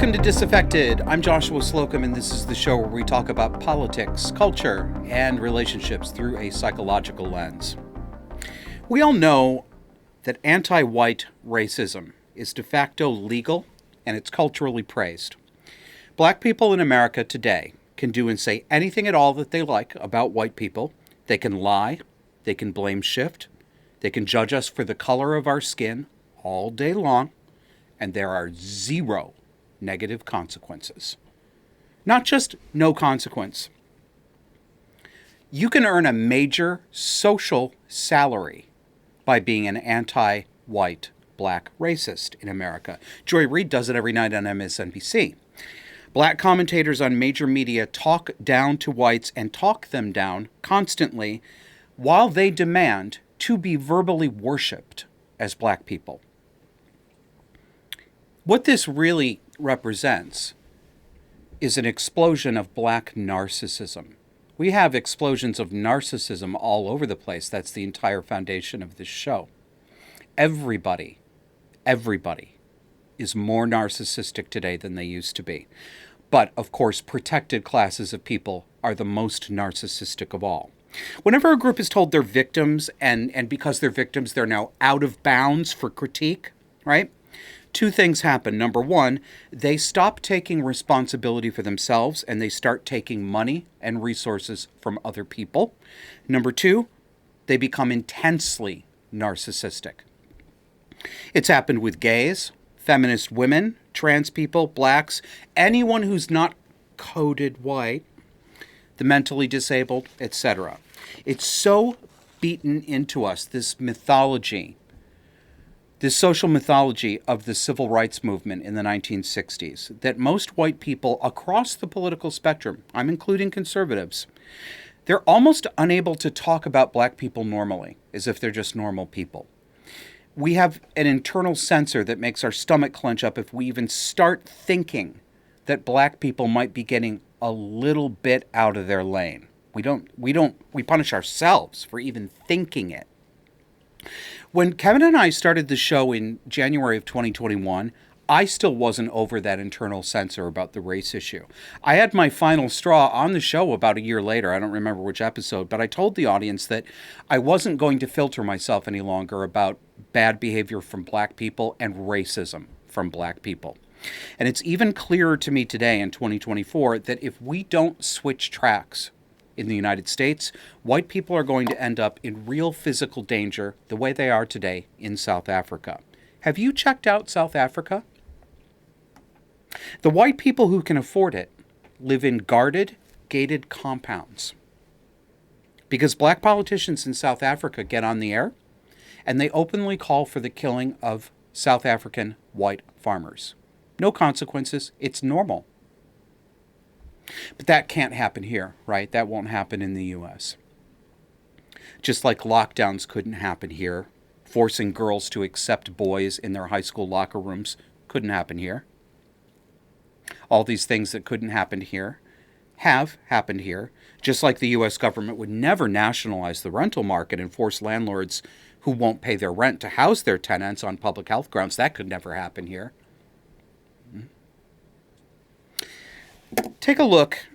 Welcome to Disaffected. I'm Joshua Slocum, and this is the show where we talk about politics, culture, and relationships through a psychological lens. We all know that anti-white racism is de facto legal, and it's culturally praised. Black people in America today can do and say anything at all that they like about white people. They can lie, they can blame shift, they can judge us for the color of our skin all day long, and there are zero negative consequences. Not just no consequence. You can earn a major social salary by being an anti-white black racist in America. Joy Reid does it every night on MSNBC. Black commentators on major media talk down to whites and talk them down constantly while they demand to be verbally worshipped as black people. What this really represents is an explosion of black narcissism. We have explosions of narcissism all over the place. That's the entire foundation of this show. Everybody is more narcissistic today than they used to be. But, of course, protected classes of people are the most narcissistic of all. Whenever a group is told they're victims, and because they're victims, they're now out of bounds for critique, right? Two things happen. Number one, they stop taking responsibility for themselves and they start taking money and resources from other people. Number two, they become intensely narcissistic. It's happened with gays, feminist women, trans people, blacks, anyone who's not coded white, the mentally disabled, etc. It's so beaten into us, this mythology, this social mythology of the civil rights movement in the 1960s, that most white people across the political spectrum, I'm including conservatives, they're almost unable to talk about black people normally, as if they're just normal people. We have an internal censor that makes our stomach clench up if we even start thinking that black people might be getting a little bit out of their lane. We punish ourselves for even thinking it. When Kevin and I started the show in January of 2021, I still wasn't over that internal censor about the race issue. I had my final straw on the show about a year later. I don't remember which episode, but I told the audience that I wasn't going to filter myself any longer about bad behavior from black people and racism from black people. And it's even clearer to me today in 2024 that if we don't switch tracks in the United States, white people are going to end up in real physical danger the way they are today in South Africa. Have you checked out South Africa? The white people who can afford it live in guarded, gated compounds. Because black politicians in South Africa get on the air and they openly call for the killing of South African white farmers. No consequences. It's normal. But that can't happen here, right? That won't happen in the U.S. Just like lockdowns couldn't happen here, forcing girls to accept boys in their high school locker rooms couldn't happen here. All these things that couldn't happen here have happened here, just like the U.S. government would never nationalize the rental market and force landlords who won't pay their rent to house their tenants on public health grounds. That could never happen here. Take a look.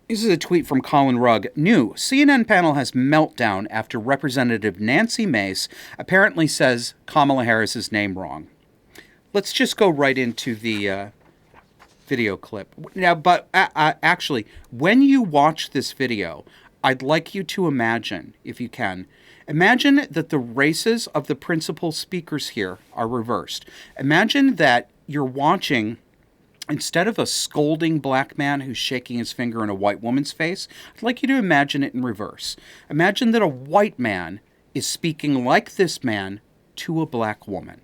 This is a tweet from Colin Rugg. New CNN panel has meltdown after Representative Nancy Mace apparently says Kamala Harris's name wrong. Let's just go right into the video clip. Now, but actually, when you watch this video, I'd like you to imagine, if you can, imagine that the races of the principal speakers here are reversed. Imagine that you're watching, instead of a scolding black man who's shaking his finger in a white woman's face, I'd like you to imagine it in reverse. Imagine that a white man is speaking like this man to a black woman.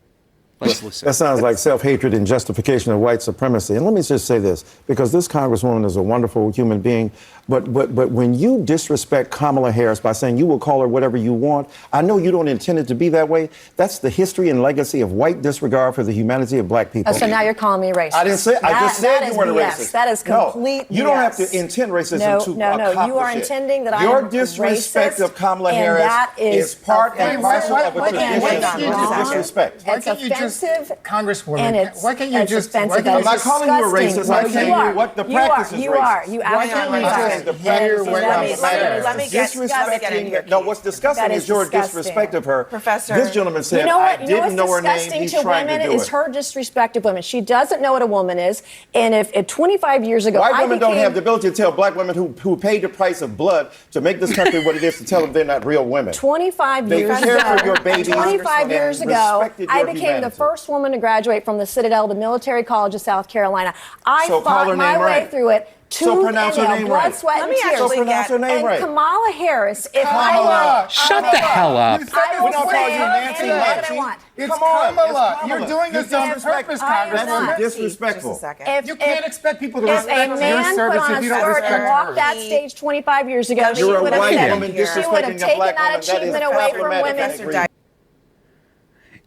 Let's listen. That sounds like self-hatred and justification of white supremacy. And let me just say this, because this Congresswoman is a wonderful human being, but when you disrespect Kamala Harris by saying you will call her whatever you want, I know you don't intend it to be that way. That's the history and legacy of white disregard for the humanity of black people. Oh, so now you're calling me racist. I didn't say. I just said you weren't a racist. That is complete. No, you don't have to intend racism to accomplish you are it. intending that I am Your disrespect of Kamala Harris is part and parcel of a tradition of disrespect. Why can't you just offensive. Congresswoman, and it's, why can't you it's just? offensive. Why That can't is I'm not calling you a disgusting. racist. No, I'm you saying are. what the You practice are. is You are. racist. You Why can't absolutely we are. just The hear practice what is I'm racist. saying? let me get Disrespecting. your No, what's disgusting That is is your disgusting. disrespect of her. Professor. This gentleman said, You know what? I You know didn't know what's her name. disgusting He's to trying women to do is it. her disrespect of women. She doesn't know what a woman is. And if 25 years ago, White I women don't became- have the ability to tell black women who paid the price of blood to make this country what it is to tell them they're not real women. 25 They years care ago, for your babies 25 and years ago, respected I your became humanity. the first woman to graduate from the Citadel, the military college of South Carolina. I So call her fought my name way right. through it. So Tooth pronounce and her nail, name blood, right. sweat, Let and me tears. actually So pronounce her name and right. Kamala Harris, if Kamala. Shut the hell up. You said I this will We don't call say you Nancy anything that I Nancy. want. It's Come on, Kamala. it's Kamala. You're doing this on disrespect- purpose, I am Congresswoman. not. That's Just disrespectful. a second. You can't expect people to If respect a your man put service on if a you don't skirt respect and walked hers. that stage 25 years ago, she You're a would have white said, woman she would have disrespecting a taken black that woman. That is achievement away from problematic. I women. agree.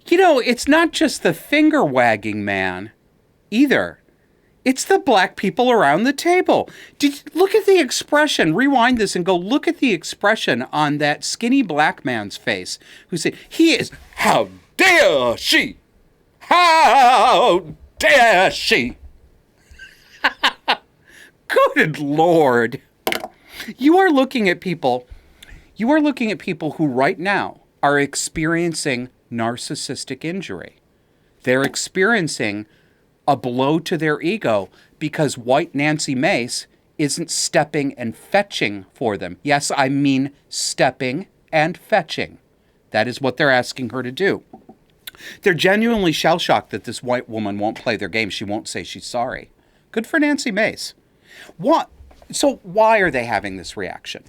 You know, it's not just the finger wagging man either. It's the black people around the table. Look at the expression. Rewind this and go look at the expression on that skinny black man's face who said, he is, how dare she? How dare she? Good Lord. You are looking at people who right now are experiencing narcissistic injury. They're experiencing a blow to their ego because white Nancy Mace isn't stepping and fetching for them. Yes, I mean stepping and fetching. That is what they're asking her to do. They're genuinely shell-shocked that this white woman won't play their game. She won't say she's sorry. Good for Nancy Mace. What? So why are they having this reaction?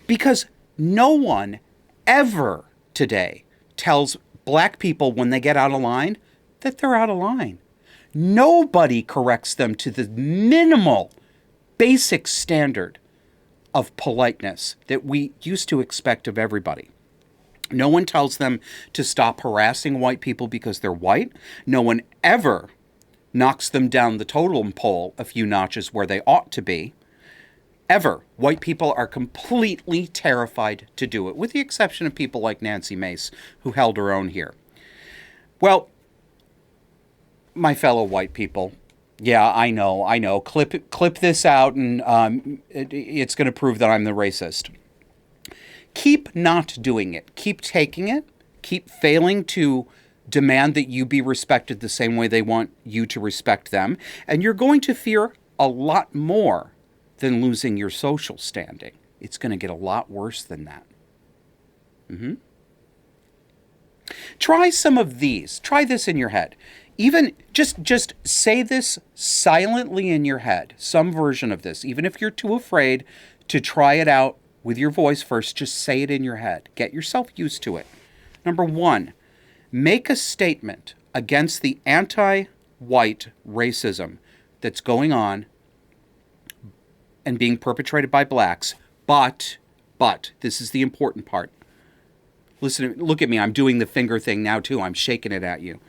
Because no one ever today tells black people when they get out of line that they're out of line. Nobody corrects them to the minimal, basic standard of politeness that we used to expect of everybody. No one tells them to stop harassing white people because they're white. No one ever knocks them down the totem pole a few notches where they ought to be. Ever. White people are completely terrified to do it, with the exception of people like Nancy Mace, who held her own here. Well, my fellow white people, yeah, I know. Clip this out, and it's going to prove that I'm the racist. Keep not doing it. Keep taking it. Keep failing to demand that you be respected the same way they want you to respect them. And you're going to fear a lot more than losing your social standing. It's going to get a lot worse than that. Try some of these. Try this in your head. Even just say this silently in your head, some version of this. Even if you're too afraid to try it out with your voice first, just say it in your head. Get yourself used to it. Number one, make a statement against the anti-white racism that's going on and being perpetrated by blacks. But, this is the important part. Listen, look at me. I'm doing the finger thing now, too. I'm shaking it at you.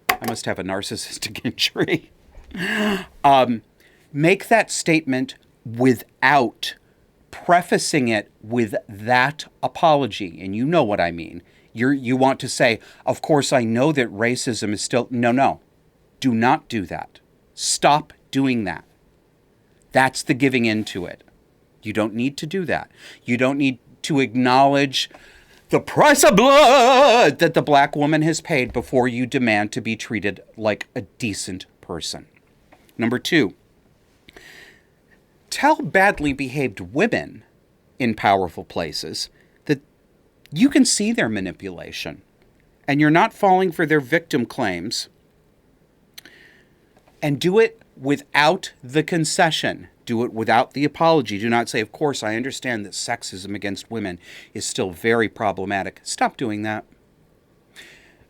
I must have a narcissistic injury. Make that statement without prefacing it with that apology. And you know what I mean. You want to say, of course, I know that racism is still... No. Do not do that. Stop doing that. That's the giving in to it. You don't need to do that. You don't need to acknowledge the price of blood that the black woman has paid before you demand to be treated like a decent person. Number two, tell badly behaved women in powerful places that you can see their manipulation and you're not falling for their victim claims, and do it without the concession. Do it without the apology. Do not say, of course, I understand that sexism against women is still very problematic. Stop doing that.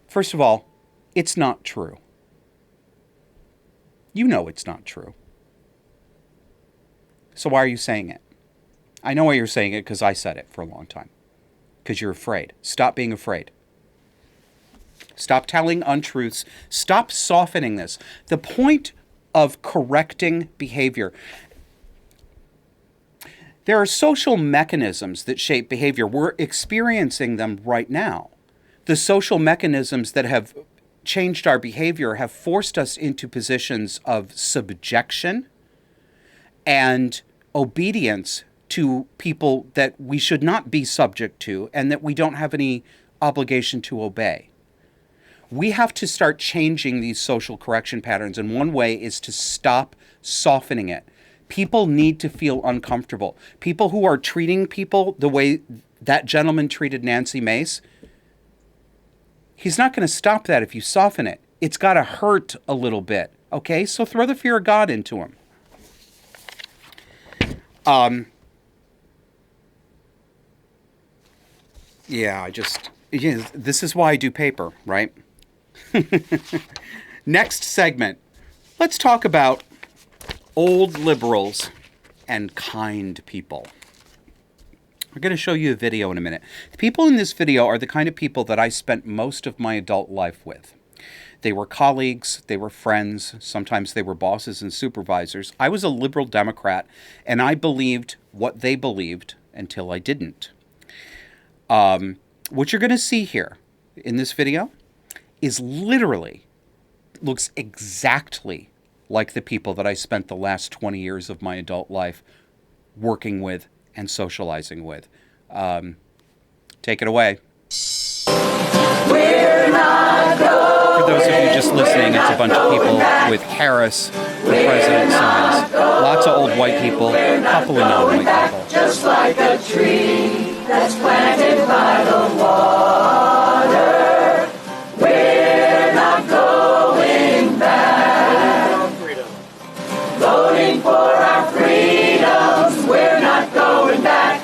First of all, it's not true. You know it's not true. So why are you saying it? I know why you're saying it because I said it for a long time. Because you're afraid. Stop being afraid. Stop telling untruths. Stop softening this. The point of correcting behavior. There are social mechanisms that shape behavior. We're experiencing them right now. The social mechanisms that have changed our behavior have forced us into positions of subjection and obedience to people that we should not be subject to and that we don't have any obligation to obey. We have to start changing these social correction patterns, and one way is to stop softening it. People need to feel uncomfortable. People who are treating people the way that gentleman treated Nancy Mace, he's not going to stop that if you soften it. It's got to hurt a little bit, okay? So throw the fear of God into him. This is why I do paper, right? Next segment. Let's talk about old liberals and kind people. We're going to show you a video in a minute. The people in this video are the kind of people that I spent most of my adult life with. They were colleagues, they were friends, sometimes they were bosses and supervisors. I was a liberal Democrat, and I believed what they believed until I didn't. What you're going to see here in this video is looks exactly like the people that I spent the last 20 years of my adult life working with and socializing with. Take it away. For those of you just listening, it's a bunch of people with Harris for president signs. Lots of old white people, a couple of non-white people. Just like a tree that's planted by the water, we're not going back. Voting for our freedoms, we're not going back.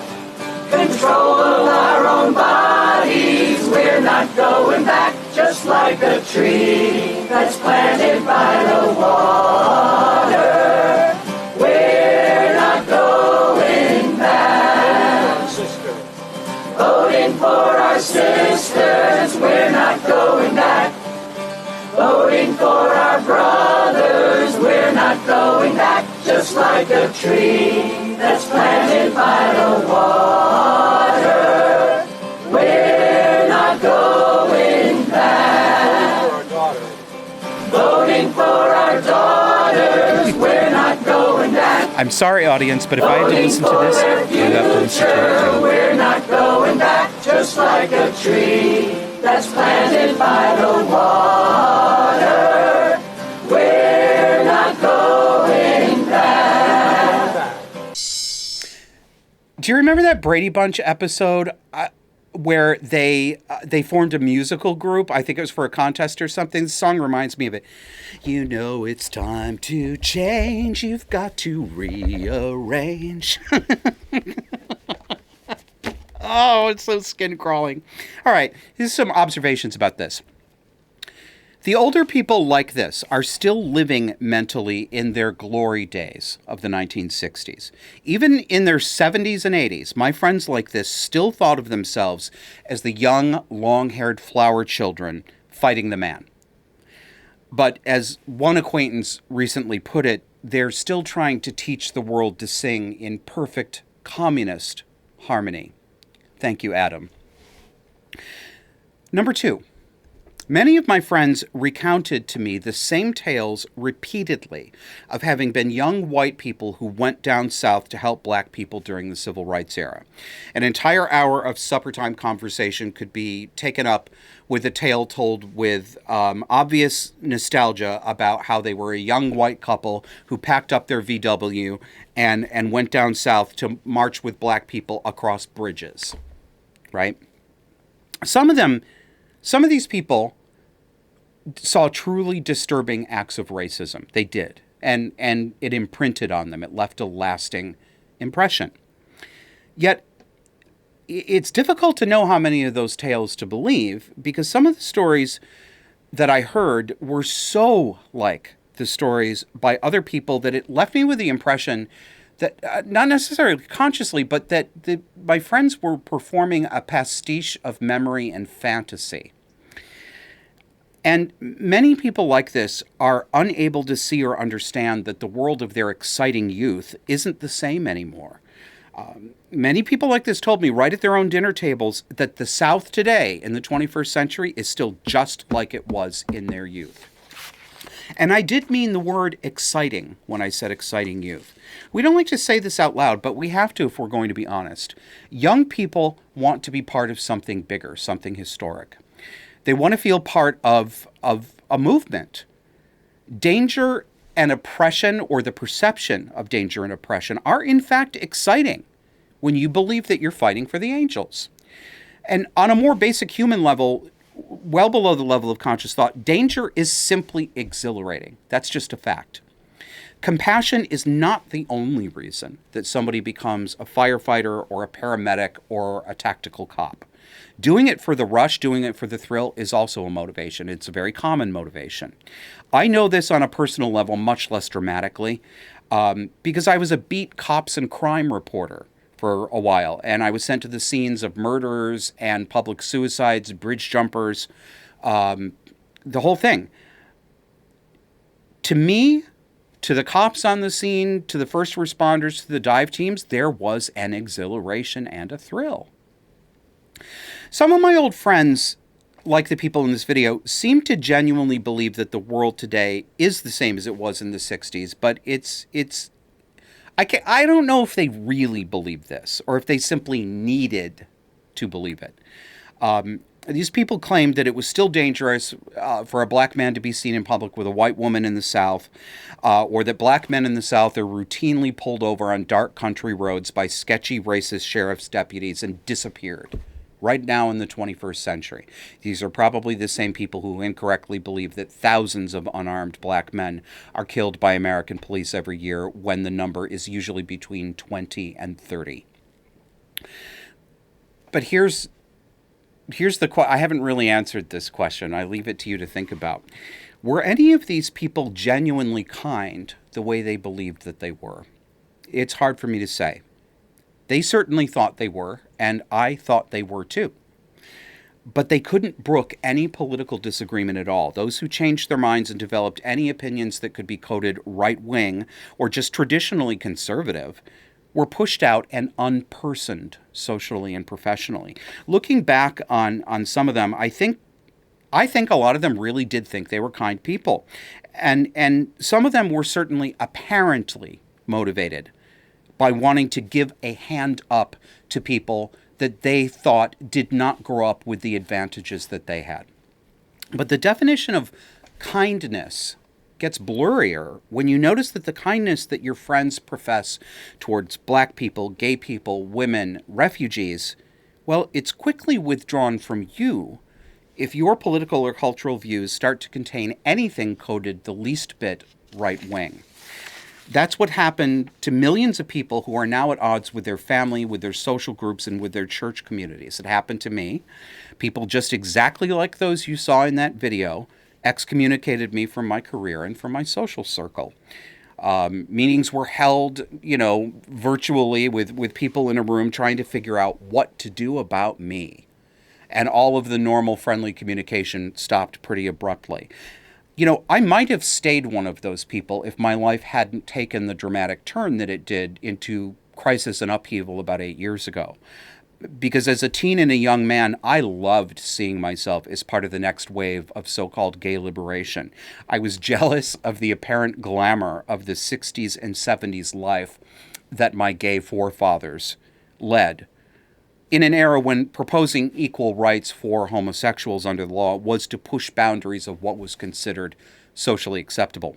Control of our own bodies, we're not going back. Just like a tree that's planted by the water, we're not going back. Voting for our sisters, we're not going back. Voting for our brothers, we're not going back. Just like a tree that's planted by the water, we're not going back. Voting for our daughters, we're not going back. I'm sorry, audience, but if I had to listen to this, you have to listen to it too. We're not going back. Just like a tree that's planted by the water, we're not going back. Do you remember that Brady Bunch episode where they formed a musical group? I think it was for a contest or something. The song reminds me of it. You know it's time to change. You've got to rearrange. Oh, it's so skin crawling. All right, here's some observations about this. The older people like this are still living mentally in their glory days of the 1960s. Even in their 70s and 80s, my friends like this still thought of themselves as the young, long-haired flower children fighting the man. But as one acquaintance recently put it, they're still trying to teach the world to sing in perfect communist harmony. Thank you, Adam. Number 2. Many of my friends recounted to me the same tales repeatedly of having been young white people who went down south to help black people during the civil rights era. An entire hour of supper-time conversation could be taken up with a tale told with obvious nostalgia about how they were a young white couple who packed up their VW and went down south to march with black people across bridges, right? Some of these people saw truly disturbing acts of racism. They did. And it imprinted on them. It left a lasting impression. Yet, it's difficult to know how many of those tales to believe because some of the stories that I heard were so like the stories by other people that it left me with the impression that, not necessarily consciously, but that my friends were performing a pastiche of memory and fantasy. And many people like this are unable to see or understand that the world of their exciting youth isn't the same anymore. Many people like this told me right at their own dinner tables that the South today in the 21st century is still just like it was in their youth. And I did mean the word exciting when I said exciting youth. We don't like to say this out loud, but we have to if we're going to be honest. Young people want to be part of something bigger, something historic. They want to feel part of a movement. Danger and oppression, or the perception of danger and oppression, are in fact exciting when you believe that you're fighting for the angels. And on a more basic human level, well below the level of conscious thought, danger is simply exhilarating. That's just a fact. Compassion is not the only reason that somebody becomes a firefighter or a paramedic or a tactical cop. Doing it for the rush, doing it for the thrill is also a motivation. It's a very common motivation. I know this on a personal level much less dramatically because I was a beat cops and crime reporter for a while, and I was sent to the scenes of murderers and public suicides, bridge jumpers, the whole thing. To me, to the cops on the scene, to the first responders, to the dive teams, there was an exhilaration and a thrill. Some of my old friends, like the people in this video, seem to genuinely believe that the world today is the same as it was in the 60s, but I don't know if they really believe this or if they simply needed to believe it. These people claimed that it was still dangerous for a black man to be seen in public with a white woman in the South, or that black men in the South are routinely pulled over on dark country roads by sketchy racist sheriff's deputies and disappeared right now in the 21st century. These are probably the same people who incorrectly believe that thousands of unarmed black men are killed by American police every year when the number is usually between 20 and 30. But here's I haven't really answered this question. I leave it to you to think about. Were any of these people genuinely kind the way they believed that they were? It's hard for me to say. They certainly thought they were, and I thought they were too. But they couldn't brook any political disagreement at all. Those who changed their minds and developed any opinions that could be coded right-wing or just traditionally conservative were pushed out and unpersoned socially and professionally. Looking back on some of them, I think a lot of them really did think they were kind people. And some of them were certainly apparently motivated by wanting to give a hand up to people that they thought did not grow up with the advantages that they had. But the definition of kindness gets blurrier when you notice that the kindness that your friends profess towards black people, gay people, women, refugees, well, it's quickly withdrawn from you if your political or cultural views start to contain anything coded the least bit right-wing. That's what happened to millions of people who are now at odds with their family, with their social groups, and with their church communities. It happened to me. People just exactly like those you saw in that video excommunicated me from my career and from my social circle. Meetings were held, virtually with people in a room trying to figure out what to do about me. And all of the normal friendly communication stopped pretty abruptly. I might have stayed one of those people if my life hadn't taken the dramatic turn that it did into crisis and upheaval about 8 years ago. Because as a teen and a young man, I loved seeing myself as part of the next wave of so-called gay liberation. I was jealous of the apparent glamour of the 60s and 70s life that my gay forefathers led, in an era when proposing equal rights for homosexuals under the law was to push boundaries of what was considered socially acceptable.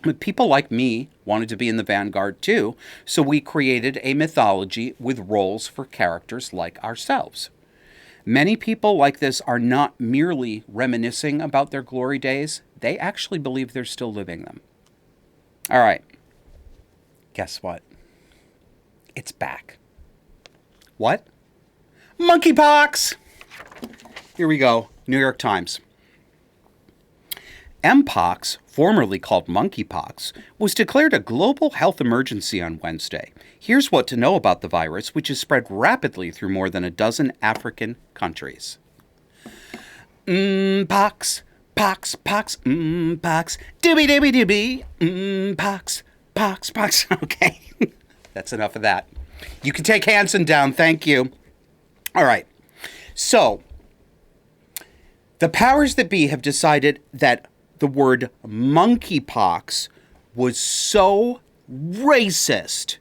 But people like me wanted to be in the vanguard too, so we created a mythology with roles for characters like ourselves. Many people like this are not merely reminiscing about their glory days, they actually believe they're still living them. All right, guess what? It's back. What? Monkeypox! Here we go. New York Times. Mpox, formerly called monkeypox, was declared a global health emergency on Wednesday. Here's what to know about the virus, which is spread rapidly through more than a dozen African countries. Pox, pox, pox, pox, dibby dibby dibby, pox, pox, pox. Okay, that's enough of that. You can take Hanson down. Thank you. All right. So, the powers that be have decided that the word monkeypox was so racist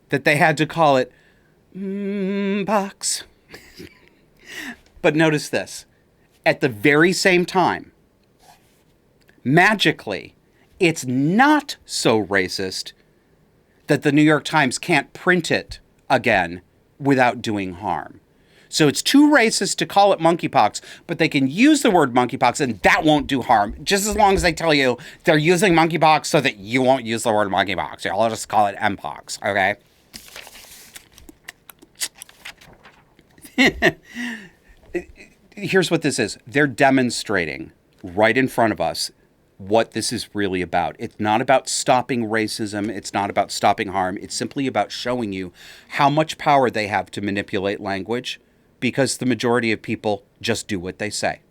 that they had to call it Mpox. But notice this. At the very same time, magically, it's not so racist that the New York Times can't print it again without doing harm. So it's too racist to call it monkeypox, but they can use the word monkeypox and that won't do harm. Just as long as they tell you they're using monkeypox so that you won't use the word monkeypox. I'll just call it Mpox, okay? Here's what this is. They're demonstrating right in front of us what this is really about. It's not about stopping racism. It's not about stopping harm. It's simply about showing you how much power they have to manipulate language, because the majority of people just do what they say.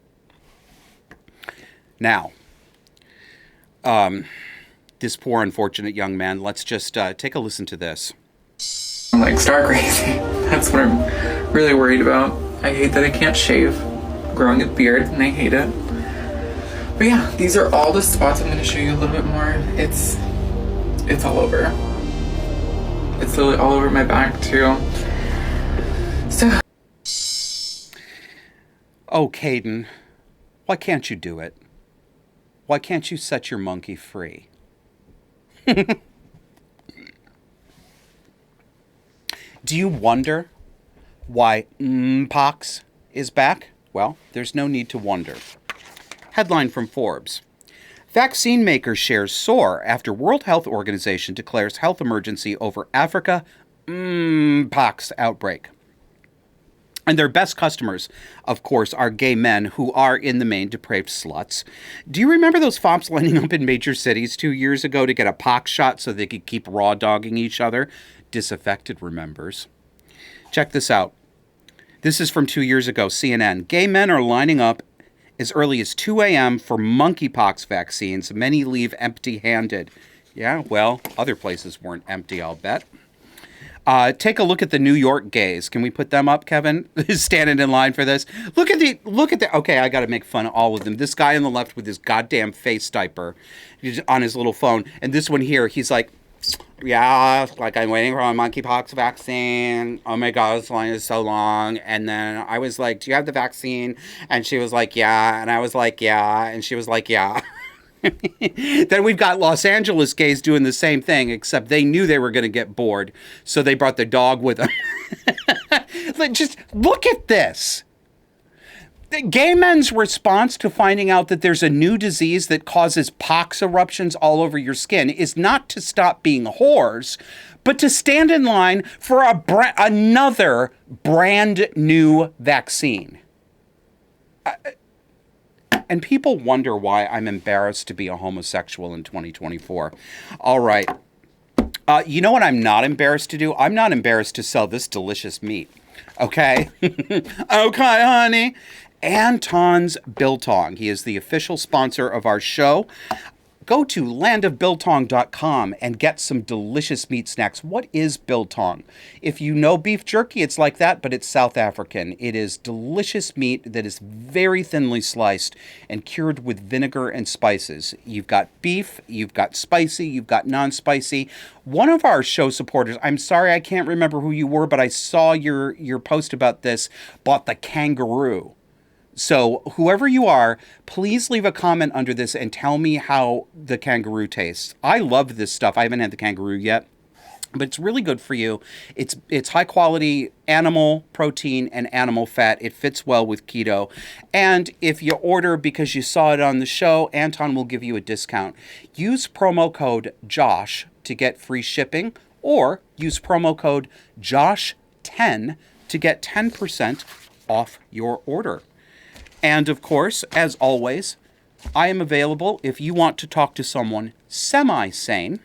Now, this poor unfortunate young man, let's just take a listen to this. I'm like star crazy. That's what I'm really worried about. I hate that I can't shave. I'm growing a beard and I hate it. But yeah, these are all the spots. I'm going to show you a little bit more. It's all over. It's literally all over my back too. So. Oh, Caden, why can't you do it? Why can't you set your monkey free? Do you wonder why Mpox is back? Well, there's no need to wonder. Headline from Forbes. Vaccine maker shares soar after World Health Organization declares health emergency over Africa Mpox outbreak. And their best customers, of course, are gay men who are in the main depraved sluts. Do you remember those fops lining up in major cities 2 years ago to get a pox shot so they could keep raw dogging each other? Disaffected remembers. Check this out. This is from 2 years ago, CNN. Gay men are lining up as early as 2 a.m. for monkeypox vaccines. Many leave empty-handed. Yeah, well, other places weren't empty, I'll bet. Take a look at the New York gays. Can we put them up, Kevin? Standing in line for this. Look at the, okay, I got to make fun of all of them. This guy on the left with his goddamn face diaper on his little phone. And this one here, he's like, yeah, like I'm waiting for a monkeypox vaccine. Oh my God, this line is so long. And then I was like, do you have the vaccine? And she was like, yeah. And I was like, yeah. And she was like, yeah. Then we've got Los Angeles gays doing the same thing, except they knew they were going to get bored. So they brought their dog with them. Just look at this. The gay men's response to finding out that there's a new disease that causes pox eruptions all over your skin is not to stop being whores, but to stand in line for another brand new vaccine. And people wonder why I'm embarrassed to be a homosexual in 2024. All right. You know what I'm not embarrassed to do? I'm not embarrassed to sell this delicious meat. Okay? Okay, honey. Anton's Biltong. He is the official sponsor of our show. Go to landofbiltong.com and get some delicious meat snacks. What is biltong? If you know beef jerky, it's like that, but it's South African. It is delicious meat that is very thinly sliced and cured with vinegar and spices. You've got beef, you've got spicy, you've got non-spicy. One of our show supporters, I'm sorry I can't remember who you were, but I saw your post about this, bought the kangaroo. So whoever you are, please leave a comment under this and tell me how the kangaroo tastes. I love this stuff. I haven't had the kangaroo yet, but it's really good for you. It's high quality animal protein and animal fat. It fits well with keto. And if you order because you saw it on the show, Anton will give you a discount. Use promo code JOSH to get free shipping, or use promo code JOSH10 to get 10% off your order. And of course, as always, I am available if you want to talk to someone semi-sane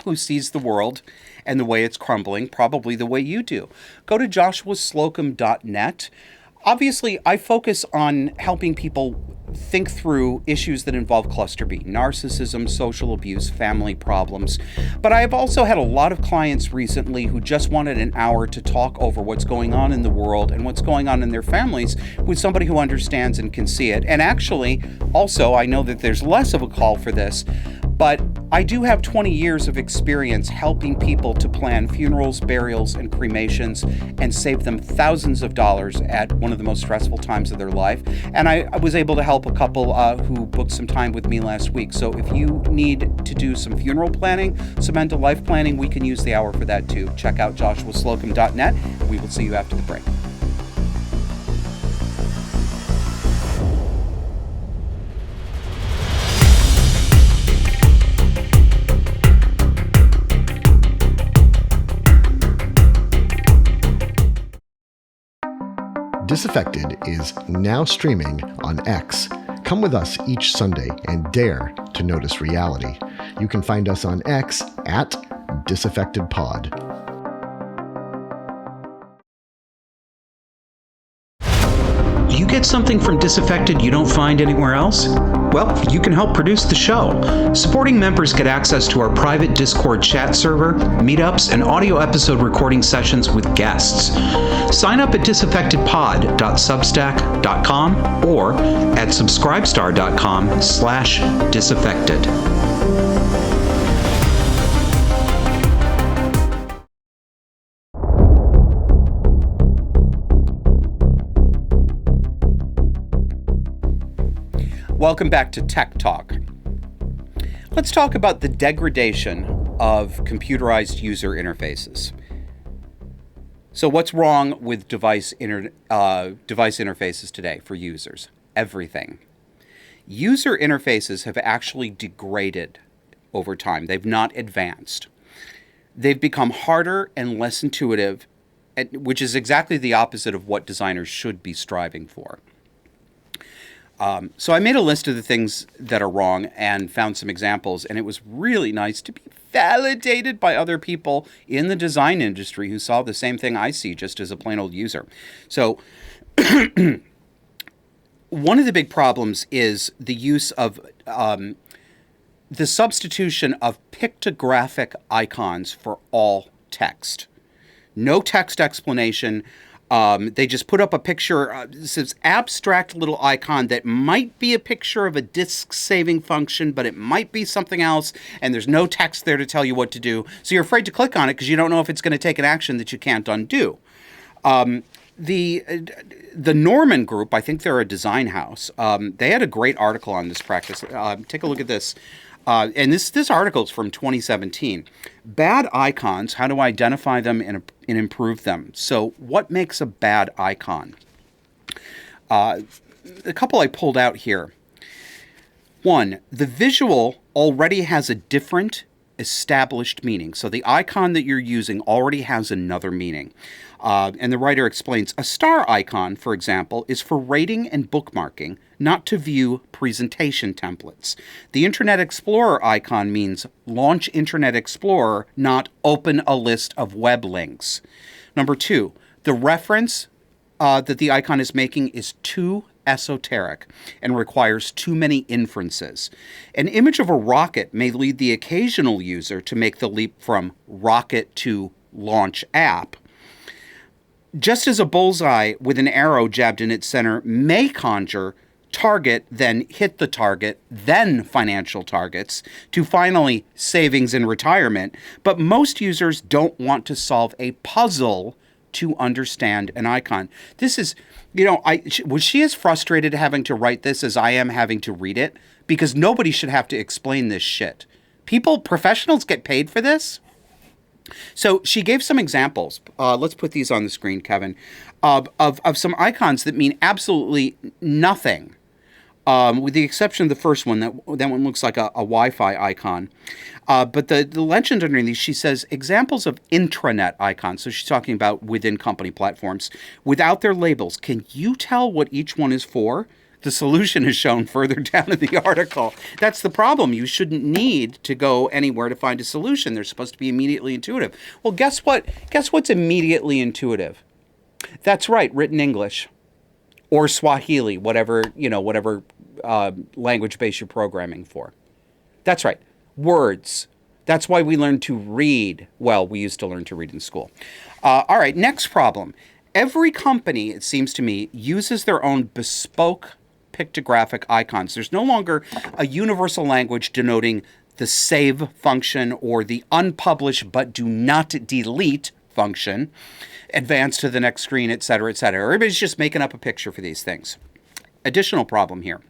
who sees the world and the way it's crumbling, probably the way you do. Go to joshuaslocum.net. Obviously, I focus on helping people think through issues that involve cluster B, narcissism, social abuse, family problems. But I have also had a lot of clients recently who just wanted an hour to talk over what's going on in the world and what's going on in their families with somebody who understands and can see it. And actually, also, I know that there's less of a call for this, but I do have 20 years of experience helping people to plan funerals, burials, and cremations and save them thousands of dollars at one of the most stressful times of their life. And I was able to help a couple who booked some time with me last week. So if you need to do some funeral planning, some end of life planning, we can use the hour for that too. Check out joshuaslocum.net. We will see you after the break. Disaffected is now streaming on X. Come with us each Sunday and dare to notice reality. You can find us on X at DisaffectedPod. Do you get something from Disaffected you don't find anywhere else? Well, you can help produce the show. Supporting members get access to our private Discord chat server, meetups, and audio episode recording sessions with guests. Sign up at disaffectedpod.substack.com or at subscribestar.com/disaffected. Welcome back to Tech Talk. Let's talk about the degradation of computerized user interfaces. So what's wrong with device interfaces today for users? Everything. User interfaces have actually degraded over time. They've not advanced. They've become harder and less intuitive, which is exactly the opposite of what designers should be striving for. So I made a list of the things that are wrong and found some examples, and it was really nice to be validated by other people in the design industry who saw the same thing I see just as a plain old user. So one of the big problems is the use of the substitution of pictographic icons for all text. No text explanation. They just put up a picture, this abstract little icon that might be a picture of a disk saving function, but it might be something else, and there's no text there to tell you what to do. So you're afraid to click on it because you don't know if it's going to take an action that you can't undo. The Norman Group, I think they're a design house, they had a great article on this practice. Take a look at this. And this article is from 2017. Bad icons, how to identify them and improve them. So what makes a bad icon? A couple I pulled out here. One, the visual already has a different established meaning. So the icon that you're using already has another meaning. And the writer explains, a star icon, for example, is for rating and bookmarking, not to view presentation templates. The Internet Explorer icon means launch Internet Explorer, not open a list of web links. Number two, the reference that the icon is making is too esoteric and requires too many inferences. An image of a rocket may lead the occasional user to make the leap from rocket to launch app. Just as a bullseye with an arrow jabbed in its center may conjure target, then hit the target, then financial targets, to finally savings and retirement, but most users don't want to solve a puzzle to understand an icon. This is, was she as frustrated having to write this as I am having to read it? Because nobody should have to explain this shit. Professionals get paid for this? So she gave some examples. Let's put these on the screen, Kevin, of some icons that mean absolutely nothing, with the exception of the first one. That one looks like a Wi-Fi icon. But the legend underneath, she says, examples of intranet icons. So she's talking about within company platforms. Without their labels, can you tell what each one is for? The solution is shown further down in the article. That's the problem. You shouldn't need to go anywhere to find a solution. They're supposed to be immediately intuitive. Well, guess what? Guess what's immediately intuitive? That's right, written English. or Swahili, whatever language base you're programming for. That's right, words. That's why we learn to read. Well, we used to learn to read in school. All right, next problem. Every company, it seems to me, uses their own bespoke pictographic icons. There's no longer a universal language denoting the save function or the unpublish but do not delete function, advance to the next screen, et cetera, et cetera. Everybody's just making up a picture for these things. Additional problem here.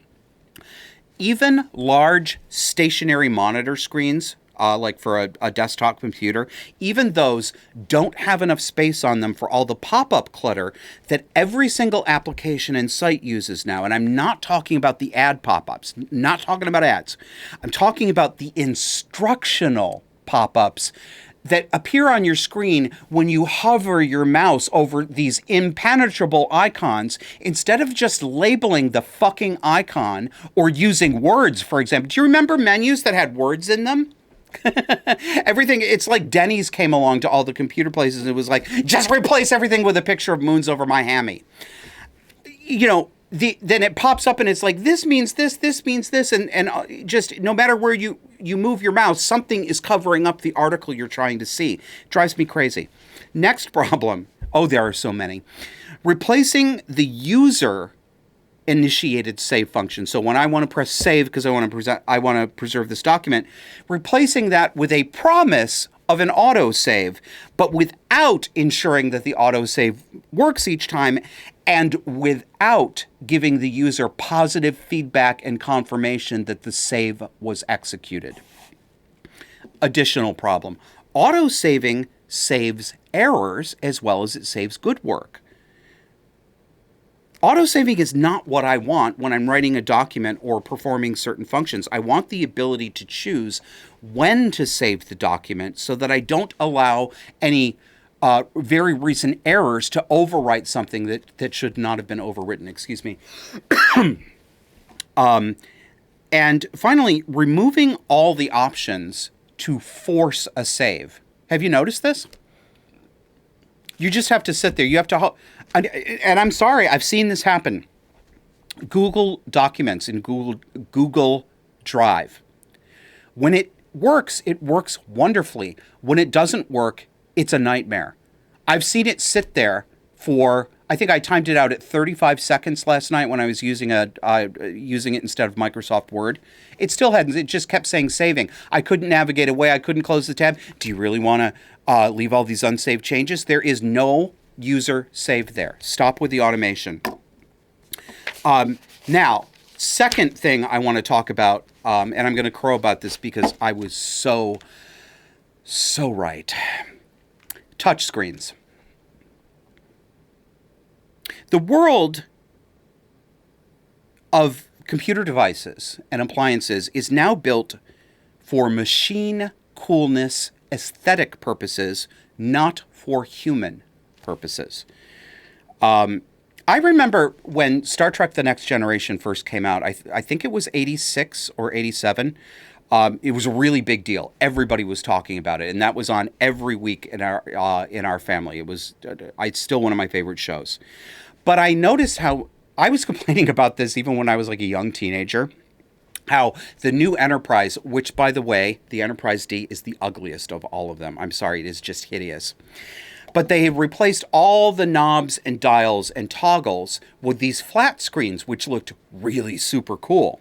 Even large stationary monitor screens, like for a desktop computer, even those don't have enough space on them for all the pop-up clutter that every single application and site uses now. And I'm not talking about the ad pop-ups, not talking about ads. I'm talking about the instructional pop-ups that appear on your screen when you hover your mouse over these impenetrable icons, instead of just labeling the fucking icon or using words, for example. Do you remember menus that had words in them? Everything, it's like Denny's came along to all the computer places and it was like, just replace everything with a picture of moons over my hammy. Then it pops up and it's like, this means this means this, and just no matter where you move your mouse, something is covering up the article you're trying to see. It drives me crazy. Next problem. Oh, there are so many. Replacing the user initiated save function. So when I want to press save because I want to preserve this document, replacing that with a promise of an autosave, but without ensuring that the autosave works each time and without giving the user positive feedback and confirmation that the save was executed. Additional problem. Autosaving saves errors as well as it saves good work. Autosaving is not what I want when I'm writing a document or performing certain functions. I want the ability to choose when to save the document so that I don't allow any very recent errors to overwrite something that should not have been overwritten. Excuse me. And finally, removing all the options to force a save. Have you noticed this? You just have to sit there. You have to... And I'm sorry, I've seen this happen. Google Documents in Google Drive. When it works wonderfully. When it doesn't work, it's a nightmare. I've seen it sit there for, I think I timed it out at 35 seconds last night when I was using it instead of Microsoft Word. It still hadn't, it just kept saying saving. I couldn't navigate away, I couldn't close the tab. Do you really want to leave all these unsaved changes? There is no user saved there. Stop with the automation. Now, second thing I want to talk about, and I'm going to crow about this because I was so right. Touch screens. The world of computer devices and appliances is now built for machine coolness aesthetic purposes, not for human purposes. I remember when Star Trek The Next Generation first came out, I think it was 86 or 87. It was a really big deal. Everybody was talking about it, and that was on every week in our family. It's still one of my favorite shows. But I noticed how I was complaining about this even when I was like a young teenager, how the new Enterprise, which by the way, the Enterprise D is the ugliest of all of them. I'm sorry, it is just hideous. But they have replaced all the knobs and dials and toggles with these flat screens, which looked really super cool.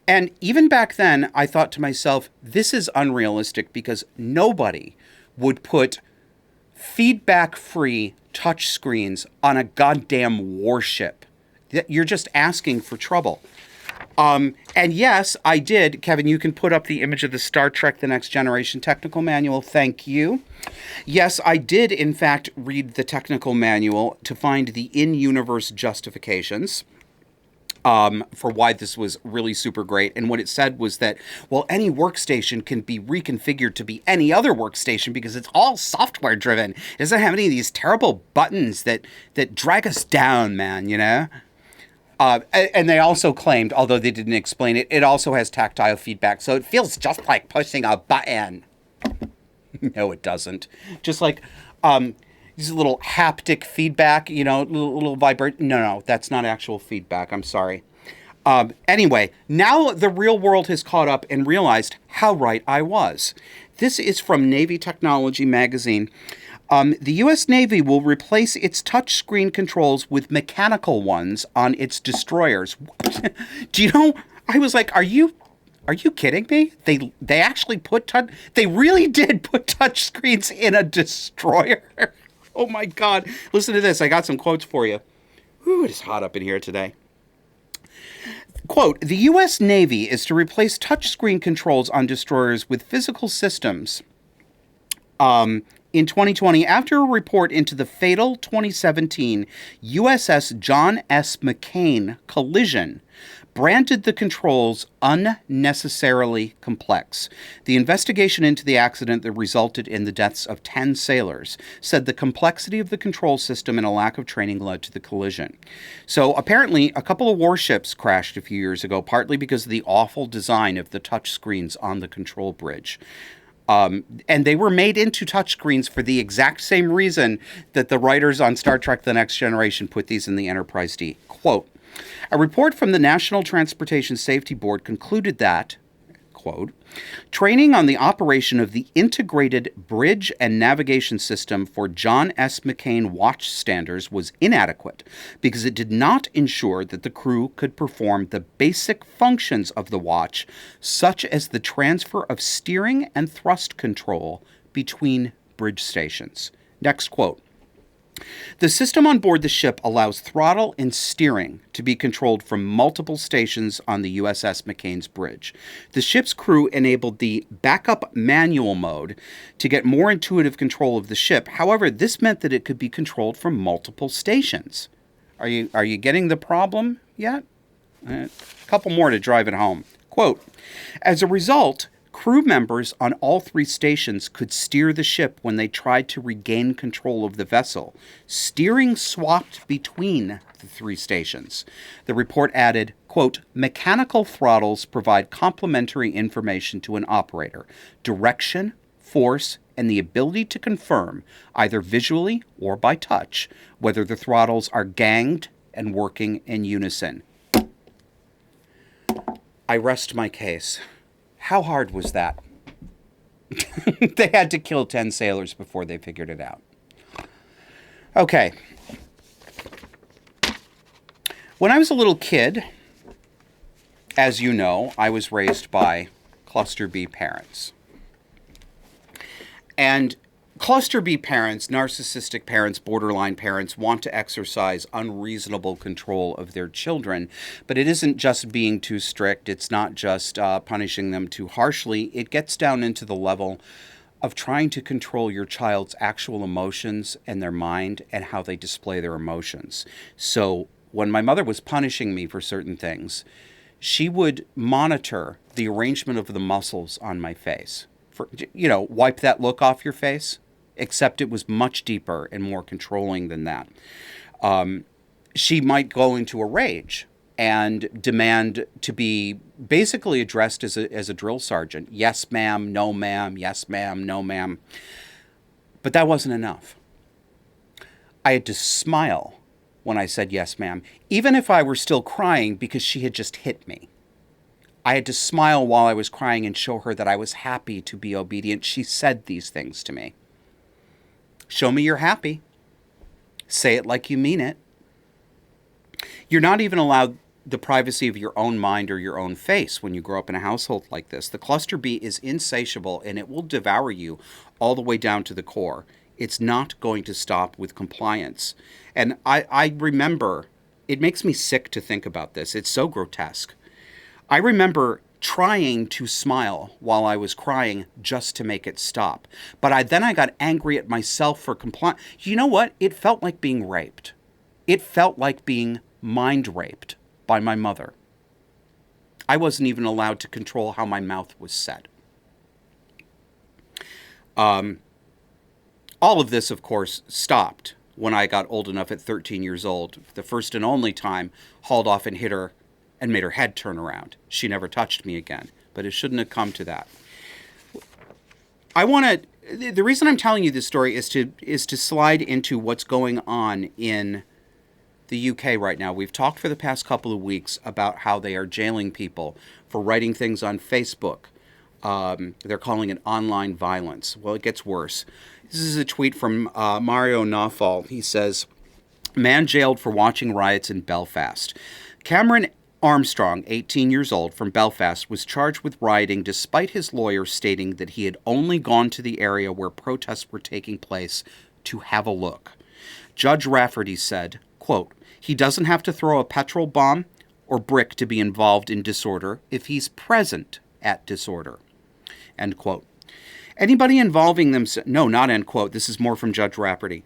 And even back then, I thought to myself, this is unrealistic because nobody would put feedback-free touch screens on a goddamn warship. You're just asking for trouble. And yes, I did. Kevin, you can put up the image of the Star Trek The Next Generation technical manual. Thank you. Yes, I did, in fact, read the technical manual to find the in-universe justifications for why this was really super great. And what it said was that, well, any workstation can be reconfigured to be any other workstation because it's all software driven. It doesn't have any of these terrible buttons that drag us down, man, you know? And they also claimed, although they didn't explain it, it also has tactile feedback. So it feels just like pushing a button. No, it doesn't. Just like, these little haptic feedback, little vibrate. No, that's not actual feedback. I'm sorry. Anyway, now the real world has caught up and realized how right I was. This is from Navy Technology magazine. The U.S. Navy will replace its touchscreen controls with mechanical ones on its destroyers. Do you know? I was like, Are you kidding me? They actually they really did put touchscreens in a destroyer. Oh my God. Listen to this. I got some quotes for you. Ooh, it is hot up in here today. Quote, the U.S. Navy is to replace touchscreen controls on destroyers with physical systems. In 2020, after a report into the fatal 2017 USS John S. McCain collision branded the controls unnecessarily complex. The investigation into the accident that resulted in the deaths of 10 sailors said the complexity of the control system and a lack of training led to the collision. So apparently, a couple of warships crashed a few years ago, partly because of the awful design of the touchscreens on the control bridge. And they were made into touchscreens for the exact same reason that the writers on Star Trek The Next Generation put these in the Enterprise D. Quote, a report from the National Transportation Safety Board concluded that, quote, training on the operation of the integrated bridge and navigation system for John S. McCain watchstanders was inadequate because it did not ensure that the crew could perform the basic functions of the watch, such as the transfer of steering and thrust control between bridge stations. Next quote. The system on board the ship allows throttle and steering to be controlled from multiple stations on the USS McCain's bridge. The ship's crew enabled the backup manual mode to get more intuitive control of the ship. However, this meant that it could be controlled from multiple stations. Are you getting the problem yet? A couple more to drive it home. Quote, as a result, crew members on all three stations could steer the ship when they tried to regain control of the vessel. Steering swapped between the three stations. The report added, quote, mechanical throttles provide complementary information to an operator, direction, force, and the ability to confirm, either visually or by touch, whether the throttles are ganged and working in unison. I rest my case. How hard was that? They had to kill 10 sailors before they figured it out. Okay. When I was a little kid, as you know, I was raised by cluster B parents. And cluster B parents, narcissistic parents, borderline parents, want to exercise unreasonable control of their children. But it isn't just being too strict. It's not just punishing them too harshly. It gets down into the level of trying to control your child's actual emotions and their mind and how they display their emotions. So when my mother was punishing me for certain things, she would monitor the arrangement of the muscles on my face. Wipe that look off your face. Except it was much deeper and more controlling than that. She might go into a rage and demand to be basically addressed as a drill sergeant. Yes, ma'am, no, ma'am, yes, ma'am, no, ma'am. But that wasn't enough. I had to smile when I said yes, ma'am, even if I were still crying because she had just hit me. I had to smile while I was crying and show her that I was happy to be obedient. She said these things to me. Show me you're happy. Say it like you mean it. You're not even allowed the privacy of your own mind or your own face when you grow up in a household like this. The cluster B is insatiable and it will devour you all the way down to the core. It's not going to stop with compliance. And I remember, it makes me sick to think about this. It's so grotesque. I remember trying to smile while I was crying just to make it stop. But then I got angry at myself for complying. You know what? It felt like being raped. It felt like being mind raped by my mother. I wasn't even allowed to control how my mouth was set. All of this, of course, stopped when I got old enough at 13 years old. The first and only time, hauled off and hit her and made her head turn around. She never touched me again, but it shouldn't have come to that. I want to The reason I'm telling you this story is to slide into what's going on in the UK right now. We've talked for the past couple of weeks about how they are jailing people for writing things on Facebook. They're calling it online violence. Well, it gets worse. This is a tweet from Mario Nawfal. He says, "Man jailed for watching riots in Belfast. Cameron Armstrong, 18 years old, from Belfast, was charged with rioting despite his lawyer stating that he had only gone to the area where protests were taking place to have a look. Judge Rafferty said, quote, he doesn't have to throw a petrol bomb or brick to be involved in disorder if he's present at disorder." End quote. Anybody involving themselves, no, not end quote, this is more from Judge Rafferty.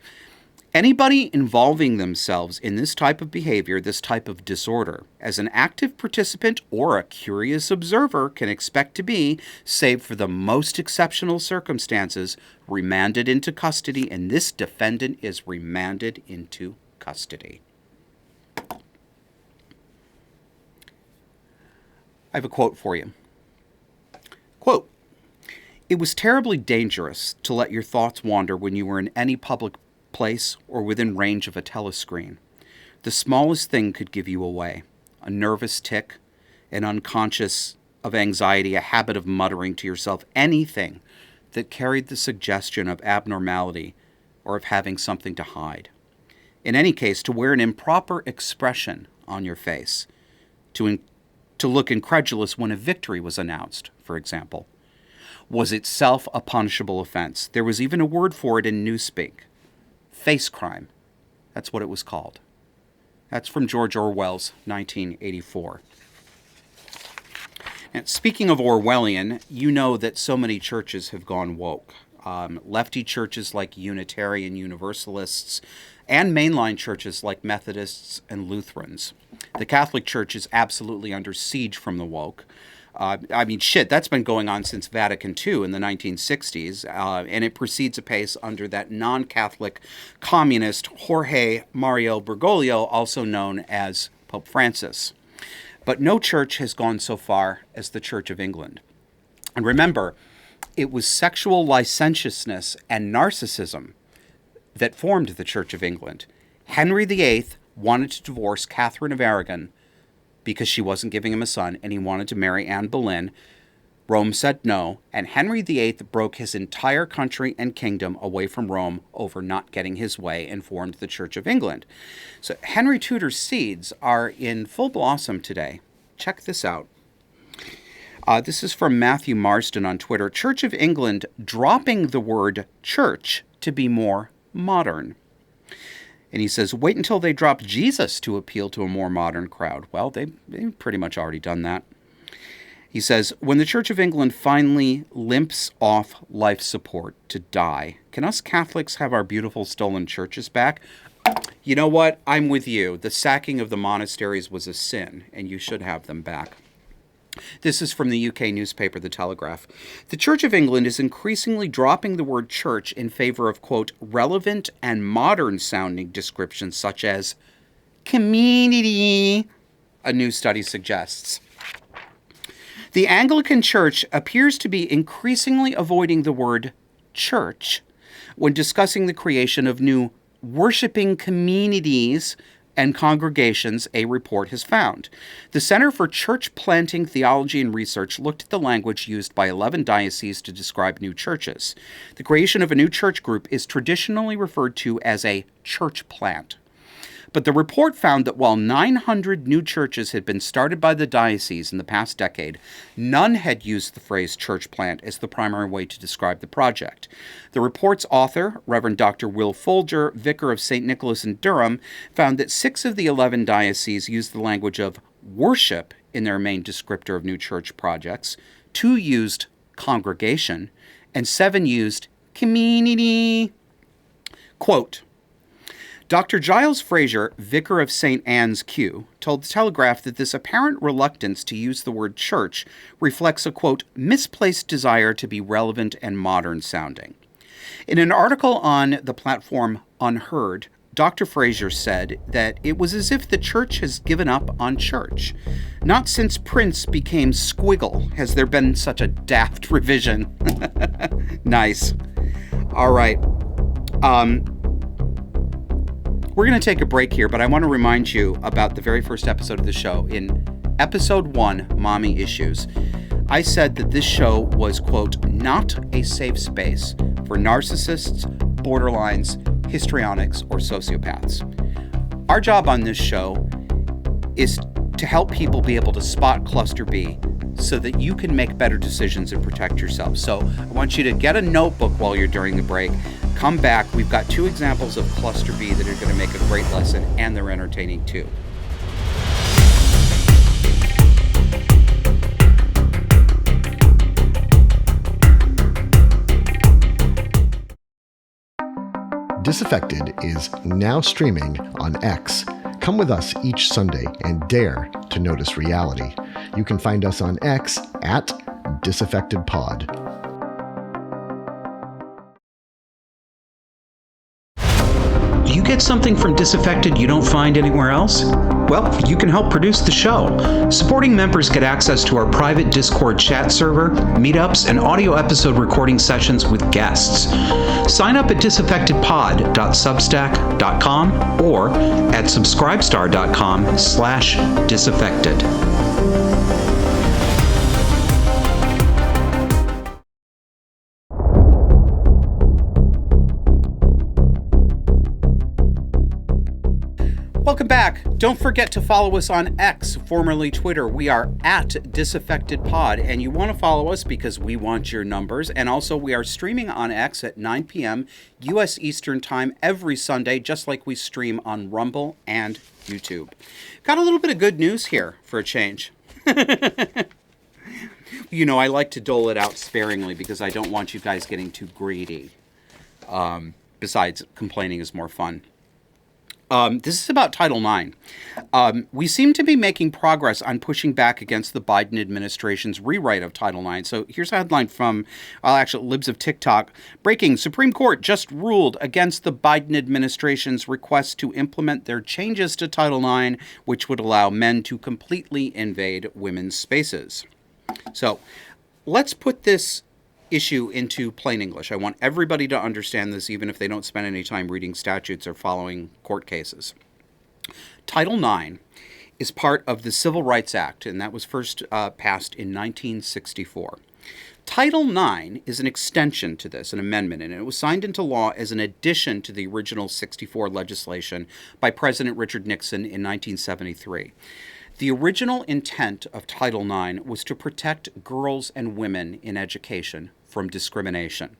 Anybody involving themselves in this type of behavior, this type of disorder, as an active participant or a curious observer can expect to be, save for the most exceptional circumstances, remanded into custody, and this defendant is remanded into custody. I have a quote for you. Quote, "It was terribly dangerous to let your thoughts wander when you were in any public place or within range of a telescreen. The smallest thing could give you away. A nervous tic, an unconscious of anxiety, a habit of muttering to yourself, anything that carried the suggestion of abnormality or of having something to hide. In any case, to wear an improper expression on your face, to look incredulous when a victory was announced, for example, was itself a punishable offense. There was even a word for it in Newspeak. Face crime. That's what it was called." That's from George Orwell's 1984. And speaking of Orwellian, you know that so many churches have gone woke. Lefty churches like Unitarian Universalists and mainline churches like Methodists and Lutherans. The Catholic Church is absolutely under siege from the woke. That's been going on since Vatican II in the 1960s, and it proceeds apace under that non-Catholic communist Jorge Mario Bergoglio, also known as Pope Francis. But no church has gone so far as the Church of England. And remember, it was sexual licentiousness and narcissism that formed the Church of England. Henry VIII wanted to divorce Catherine of Aragon because she wasn't giving him a son, and he wanted to marry Anne Boleyn. Rome said no, and Henry VIII broke his entire country and kingdom away from Rome over not getting his way and formed the Church of England. So Henry Tudor's seeds are in full blossom today. Check this out. This is from Matthew Marston on Twitter. Church of England dropping the word church to be more modern. And he says, wait until they drop Jesus to appeal to a more modern crowd. Well, they've pretty much already done that. He says, when the Church of England finally limps off life support to die, can us Catholics have our beautiful stolen churches back? You know what? I'm with you. The sacking of the monasteries was a sin, and you should have them back. This is from the UK newspaper, The Telegraph. The Church of England is increasingly dropping the word church in favor of, quote, relevant and modern-sounding descriptions such as community, a new study suggests. The Anglican Church appears to be increasingly avoiding the word church when discussing the creation of new worshiping communities and congregations, a report has found. The Center for Church Planting Theology and Research looked at the language used by 11 dioceses to describe new churches. The creation of a new church group is traditionally referred to as a church plant. But the report found that while 900 new churches had been started by the diocese in the past decade, none had used the phrase church plant as the primary way to describe the project. The report's author, Reverend Dr. Will Folger, vicar of St. Nicholas in Durham, found that 6 of the 11 dioceses used the language of worship in their main descriptor of new church projects, 2 used congregation, and 7 used community. Quote, Dr. Giles Fraser, vicar of St. Anne's, Kew, told the Telegraph that this apparent reluctance to use the word church reflects a, quote, misplaced desire to be relevant and modern sounding. In an article on the platform Unheard, Dr. Fraser said that it was as if the church has given up on church. Not since Prince became Squiggle has there been such a daft revision. Nice. All right. We're going to take a break here, but I want to remind you about the very first episode of the show. In episode 1, Mommy Issues, I said that this show was, quote, not a safe space for narcissists, borderlines, histrionics, or sociopaths. Our job on this show is to help people be able to spot cluster B so that you can make better decisions and protect yourself. So I want you to get a notebook while you're during the break. Come back. We've got 2 examples of cluster B that are going to make a great lesson, and they're entertaining too. Disaffected is now streaming on X. Come with us each Sunday and dare to notice reality. You can find us on X at DisaffectedPod. Do you get something from Disaffected you don't find anywhere else? Well, you can help produce the show. Supporting members get access to our private Discord chat server, meetups, and audio episode recording sessions with guests. Sign up at disaffectedpod.substack.com or at subscribestar.com/disaffected. Welcome back. Don't forget to follow us on X, formerly Twitter. We are at DisaffectedPod, and you want to follow us because we want your numbers. And also, we are streaming on X at 9 p.m. U.S. Eastern Time every Sunday, just like we stream on Rumble and YouTube. Got a little bit of good news here for a change. You know, I like to dole it out sparingly because I don't want you guys getting too greedy. Besides, complaining is more fun. This is about Title IX. We seem to be making progress on pushing back against the Biden administration's rewrite of Title IX. So here's a headline from, Libs of TikTok. Breaking, Supreme Court just ruled against the Biden administration's request to implement their changes to Title IX, which would allow men to completely invade women's spaces. So let's put this issue into plain English. I want everybody to understand this, even if they don't spend any time reading statutes or following court cases. Title IX is part of the Civil Rights Act, and that was first passed in 1964. Title IX is an extension to this, an amendment, and it was signed into law as an addition to the original 64 legislation by President Richard Nixon in 1973. The original intent of Title IX was to protect girls and women in education from discrimination.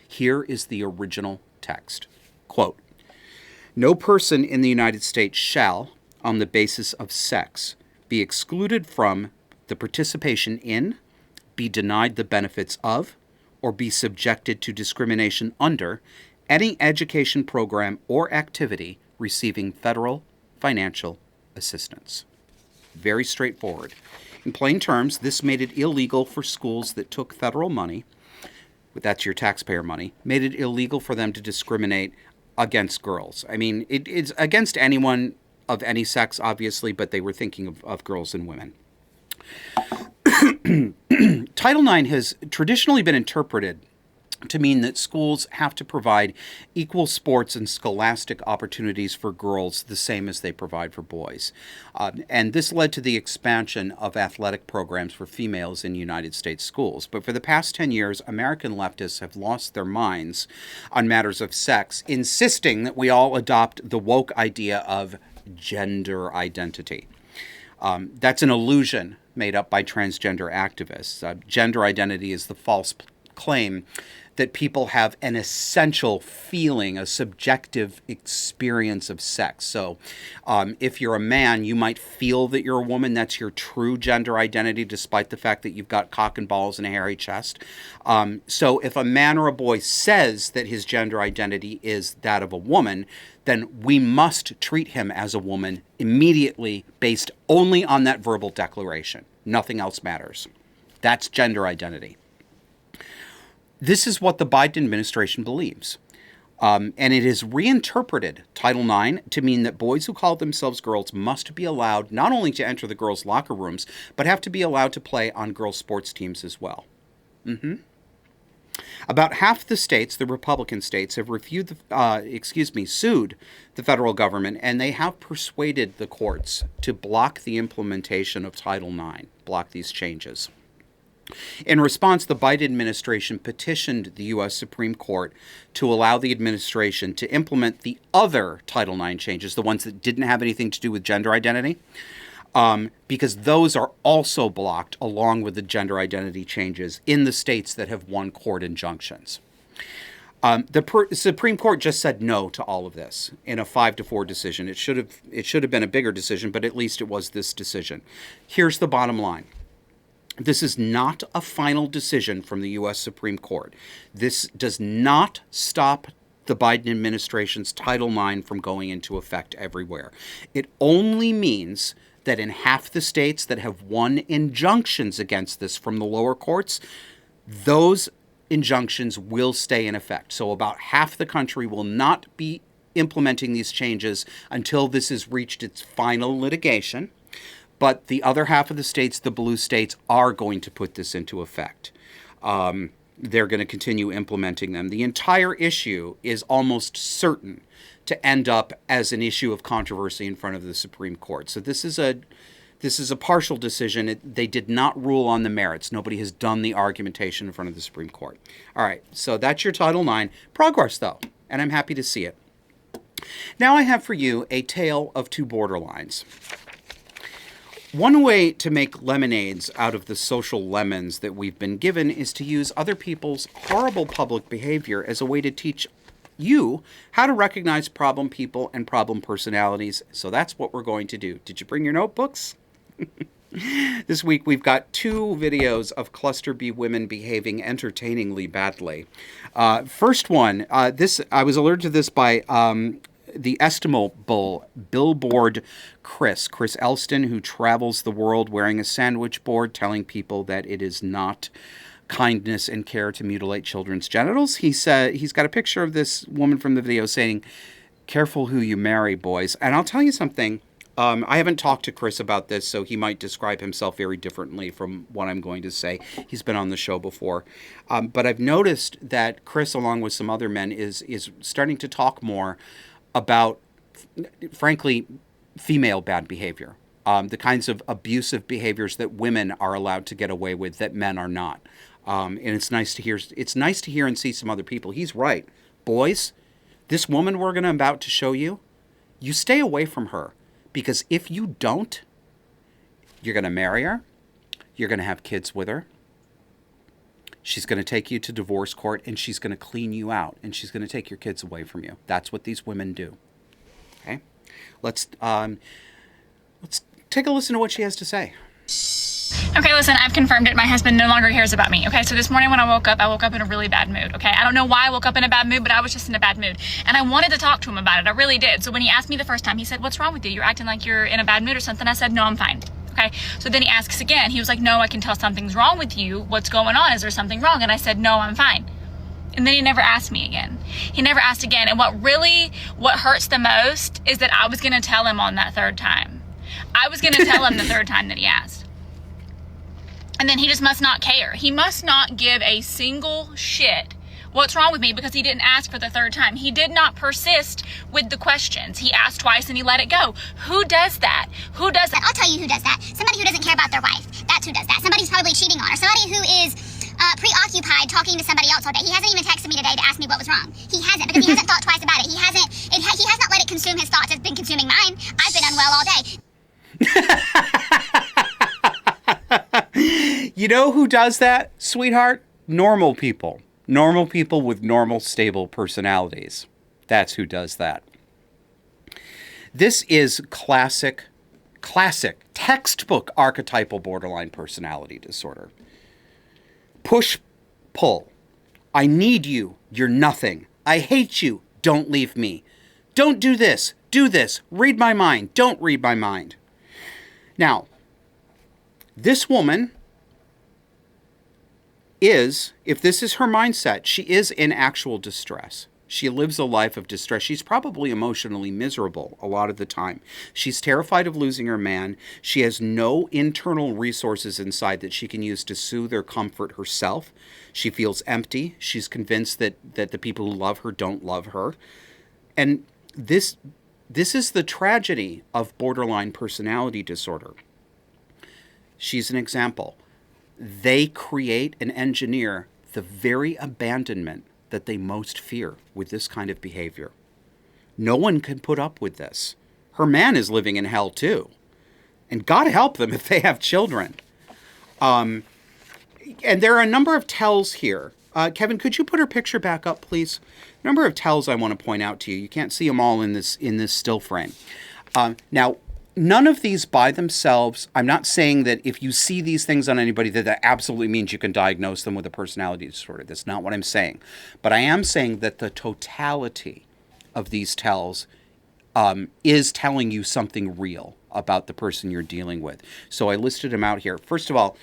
Here is the original text. Quote, "No person in the United States shall, on the basis of sex, be excluded from the participation in, be denied the benefits of, or be subjected to discrimination under any education program or activity receiving federal financial assistance." Very straightforward. In plain terms, this made it illegal for schools that took federal money, that's your taxpayer money, made it illegal for them to discriminate against girls. I mean, it's against anyone of any sex, obviously, but they were thinking of girls and women. Title IX has traditionally been interpreted to mean that schools have to provide equal sports and scholastic opportunities for girls the same as they provide for boys. And this led to the expansion of athletic programs for females in United States schools. But for the past 10 years, American leftists have lost their minds on matters of sex, insisting that we all adopt the woke idea of gender identity. That's an illusion made up by transgender activists. Gender identity is the false claim that people have an essential feeling, a subjective experience of sex. So if you're a man, you might feel that you're a woman. That's your true gender identity, despite the fact that you've got cock and balls and a hairy chest. So if a man or a boy says that his gender identity is that of a woman, then we must treat him as a woman immediately based only on that verbal declaration. Nothing else matters. That's gender identity. This is what the Biden administration believes. And it has reinterpreted Title IX to mean that boys who call themselves girls must be allowed not only to enter the girls' locker rooms, but have to be allowed to play on girls' sports teams as well. About half the states, the Republican states, have sued the federal government, and they have persuaded the courts to block the implementation of Title IX, block these changes. In response, the Biden administration petitioned the U.S. Supreme Court to allow the administration to implement the other Title IX changes, the ones that didn't have anything to do with gender identity, because those are also blocked along with the gender identity changes in the states that have won court injunctions. The Supreme Court just said no to all of this in a 5-4 decision. It should have been a bigger decision, but at least it was this decision. Here's the bottom line. This is not a final decision from the U.S. Supreme Court. This does not stop the Biden administration's Title IX from going into effect everywhere. It only means that in half the states that have won injunctions against this from the lower courts, those injunctions will stay in effect. So about half the country will not be implementing these changes until this has reached its final litigation. But the other half of the states, the blue states, are going to put this into effect. They're going to continue implementing them. The entire issue is almost certain to end up as an issue of controversy in front of the Supreme Court. So this is a partial decision. They did not rule on the merits. Nobody has done the argumentation in front of the Supreme Court. All right, so that's your Title IX. Progress, though, and I'm happy to see it. Now I have for you a tale of two borderlines. One way to make lemonades out of the social lemons that we've been given is to use other people's horrible public behavior as a way to teach you how to recognize problem people and problem personalities. So that's what we're going to do. Did you bring your notebooks? This week we've got 2 videos of cluster B women behaving entertainingly badly. First one, I was alerted to this by the estimable billboard Chris Elston, who travels the world wearing a sandwich board telling people that it is not kindness and care to mutilate children's genitals. He said he's got a picture of this woman from the video saying, "Careful who you marry, boys." And I'll tell you something. I haven't talked to Chris about this, so he might describe himself very differently from what I'm going to say. He's been on the show before. But I've noticed that Chris, along with some other men, is starting to talk more about, frankly, female bad behavior, the kinds of abusive behaviors that women are allowed to get away with that men are not. And it's nice to hear. It's nice to hear and see some other people. He's right, boys. This woman about to show you, you stay away from her, because if you don't, you're going to marry her. You're going to have kids with her. She's going to take you to divorce court, and she's going to clean you out, and she's going to take your kids away from you. That's what these women do. Okay, let's take a listen to what she has to say. Okay, listen, I've confirmed it. My husband no longer cares about me. Okay, so this morning when I woke up in a really bad mood. Okay, I don't know why I woke up in a bad mood, but I was just in a bad mood. And I wanted to talk to him about it. I really did. So when he asked me the first time, he said, "What's wrong with you? You're acting like you're in a bad mood or something." I said, "No, I'm fine." Okay, so then he asks again. He was like, "No, I can tell something's wrong with you. What's going on? Is there something wrong?" And I said, "No, I'm fine." And then he never asked me again. He never asked again. And what hurts the most is that I was going to tell him on that third time. I was going to tell him the third time that he asked. And then he just must not care. He must not give a single shit what's wrong with me because he didn't ask for the third time. He did not persist with the questions. He asked twice and he let it go. Who does that? Who does that? I'll tell you who does that. Somebody who doesn't care about their wife. That's who does that. Somebody who's probably cheating on her. Somebody who is preoccupied talking to somebody else all day. He hasn't even texted me today to ask me what was wrong. He hasn't, because he hasn't thought twice about it. He has not let it consume his thoughts. It's been consuming mine. I've been unwell all day. You know who does that, sweetheart? Normal people. Normal people with normal, stable personalities. That's who does that. This is classic, textbook archetypal borderline personality disorder. Push, pull. I need you. You're nothing. I hate you. Don't leave me. Don't do this. Do this. Read my mind. Don't read my mind. Now, this woman is, if this is her mindset, she is in actual distress. She lives a life of distress. She's probably emotionally miserable a lot of the time. She's terrified of losing her man. She has no internal resources inside that she can use to soothe or comfort herself. She feels empty. She's convinced that the people who love her don't love her. And this is the tragedy of borderline personality disorder. She's an example. They create and engineer the very abandonment that they most fear with this kind of behavior. No one can put up with this. Her man is living in hell too. And God help them if they have children. And there are a number of tells here. Kevin, could you put her picture back up, please? A number of tells I want to point out to you. You can't see them all in this still frame. Now, none of these by themselves, I'm not saying that if you see these things on anybody that absolutely means you can diagnose them with a personality disorder. That's not what I'm saying. But I am saying that the totality of these tells is telling you something real about the person you're dealing with. So I listed them out here. First of all,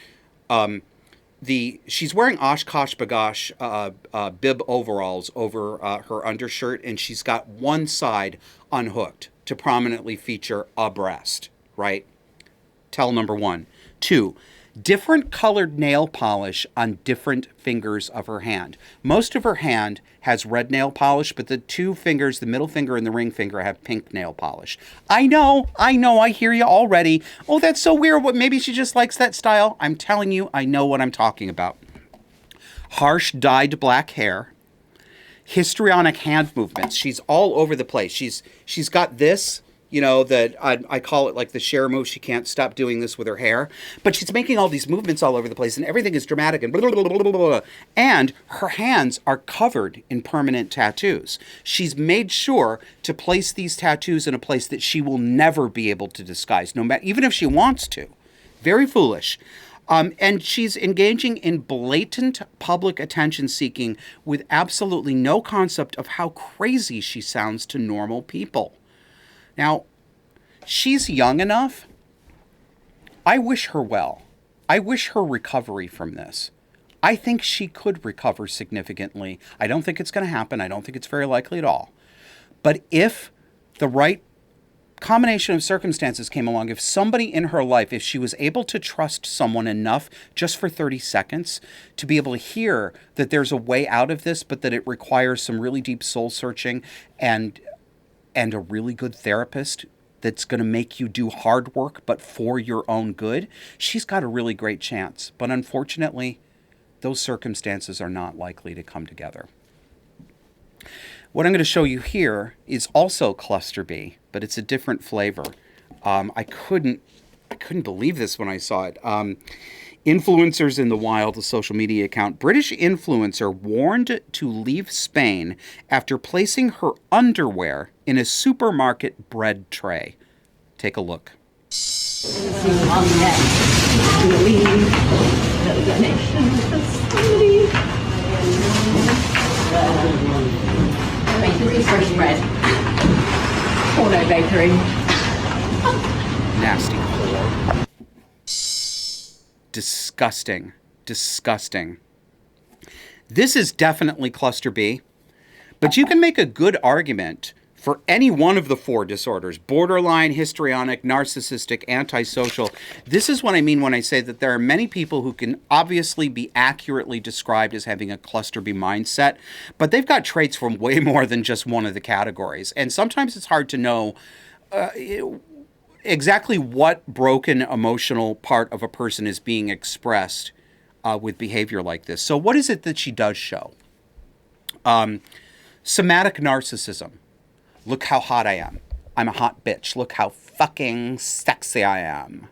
she's wearing Oshkosh Bagosh bib overalls over her undershirt, and she's got one side unhooked to prominently feature a breast, right? Tell number 1. 2, different colored nail polish on different fingers of her hand. Most of her hand has red nail polish, but the two fingers, the middle finger and the ring finger, have pink nail polish. I know, I hear you already. Oh, that's so weird. What, maybe she just likes that style. I'm telling you, I know what I'm talking about. Harsh dyed black hair. Histrionic hand movements. She's all over the place. She's got this, that I call it like the Cher move. She can't stop doing this with her hair. But she's making all these movements all over the place, and everything is dramatic and blah, blah, blah, blah, blah, blah. And her hands are covered in permanent tattoos. She's made sure to place these tattoos in a place that she will never be able to disguise, no matter, even if she wants to. Very foolish. And she's engaging in blatant public attention seeking with absolutely no concept of how crazy she sounds to normal people. Now, she's young enough. I wish her well. I wish her recovery from this. I think she could recover significantly. I don't think it's going to happen. I don't think it's very likely at all. But if the right combination of circumstances came along, if somebody in her life, if she was able to trust someone enough just for 30 seconds to be able to hear that there's a way out of this, but that it requires some really deep soul searching and a really good therapist that's going to make you do hard work, but for your own good, she's got a really great chance. But unfortunately, those circumstances are not likely to come together. What I'm going to show you here is also cluster B, but it's a different flavor. I couldn't believe this when I saw it. Influencers in the Wild, a social media account. British influencer warned to leave Spain after placing her underwear in a supermarket bread tray. Take a look. Fresh bread. Porno bakery. Nasty whore. Disgusting. Disgusting. This is definitely cluster B, but you can make a good argument for any one of the 4 disorders: borderline, histrionic, narcissistic, antisocial. This is what I mean when I say that there are many people who can obviously be accurately described as having a cluster B mindset, but they've got traits from way more than just one of the categories. And sometimes it's hard to know exactly what broken emotional part of a person is being expressed with behavior like this. So what is it that she does show? Somatic narcissism. Look how hot I am. I'm a hot bitch. Look how fucking sexy I am.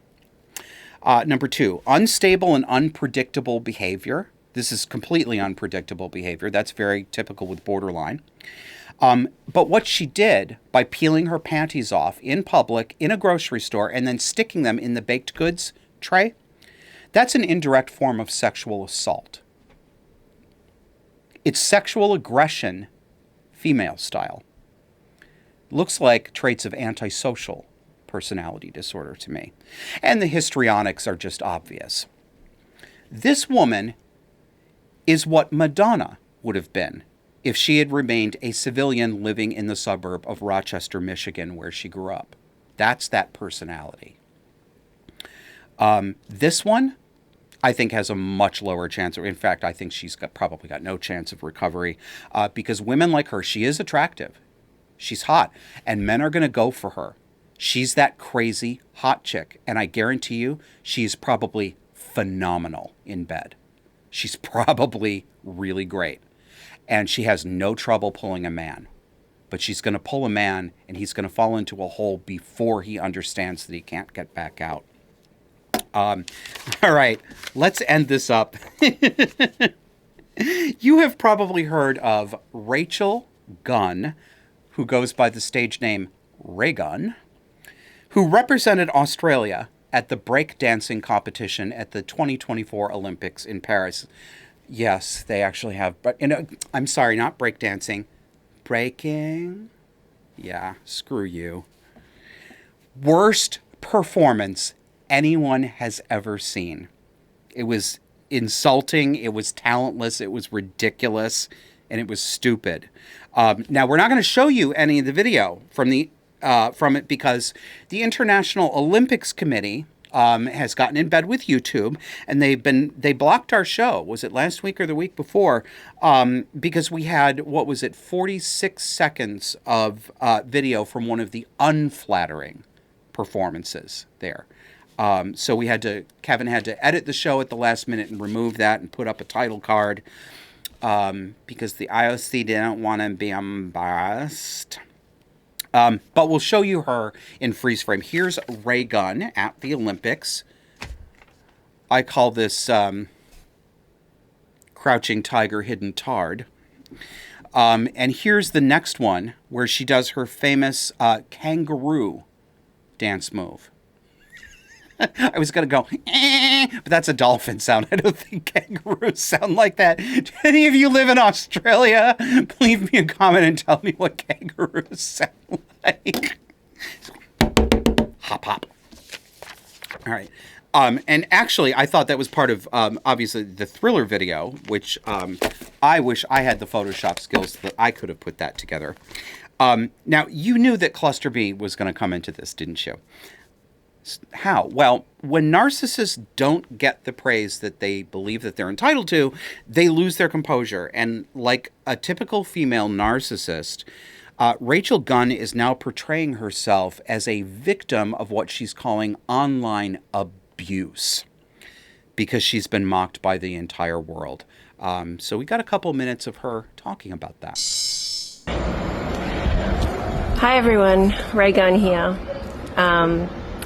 Number 2, unstable and unpredictable behavior. This is completely unpredictable behavior. That's very typical with borderline. But what she did by peeling her panties off in public, in a grocery store, and then sticking them in the baked goods tray, that's an indirect form of sexual assault. It's sexual aggression, female style. Looks like traits of antisocial personality disorder to me. And the histrionics are just obvious. This woman is what Madonna would have been if she had remained a civilian living in the suburb of Rochester, Michigan, where she grew up. That's that personality. This one, I think, has a much lower chance. In fact, I think she's probably got no chance of recovery because women like her, she is attractive. She's hot, and men are going to go for her. She's that crazy hot chick, and I guarantee you she's probably phenomenal in bed. She's probably really great, and she has no trouble pulling a man. But she's going to pull a man, and he's going to fall into a hole before he understands that he can't get back out. All right, let's end this up. You have probably heard of Rachel Gunn, who goes by the stage name Raygun, who represented Australia at the breakdancing competition at the 2024 Olympics in Paris. Yes, they actually have, but I'm sorry, not breakdancing, breaking. Yeah, screw you. Worst performance anyone has ever seen. It was insulting, it was talentless, it was ridiculous, and it was stupid. Now, we're not going to show you any of the video from it because the International Olympics Committee has gotten in bed with YouTube, and they blocked our show. Was it last week or the week before? Because we had, 46 seconds of video from one of the unflattering performances there. So Kevin had to edit the show at the last minute and remove that and put up a title card because the IOC didn't want to be embarrassed. But we'll show you her in freeze frame. Here's Raygun at the Olympics. I call this crouching tiger, hidden tard. And here's the next one where she does her famous kangaroo dance move. I was going to go, but that's a dolphin sound. I don't think kangaroos sound like that. Do any of you live in Australia? Leave me a comment and tell me what kangaroos sound like. Hop, hop. All right. And actually, I thought that was part of, obviously, the Thriller video, which I wish I had the Photoshop skills that I could have put that together. Now, you knew that Cluster B was going to come into this, didn't you? How? Well, when narcissists don't get the praise that they believe that they're entitled to, they lose their composure. And like a typical female narcissist, Rachel Gunn is now portraying herself as a victim of what she's calling online abuse because she's been mocked by the entire world. So we got a couple minutes of her talking about that. Hi everyone, Raygun here.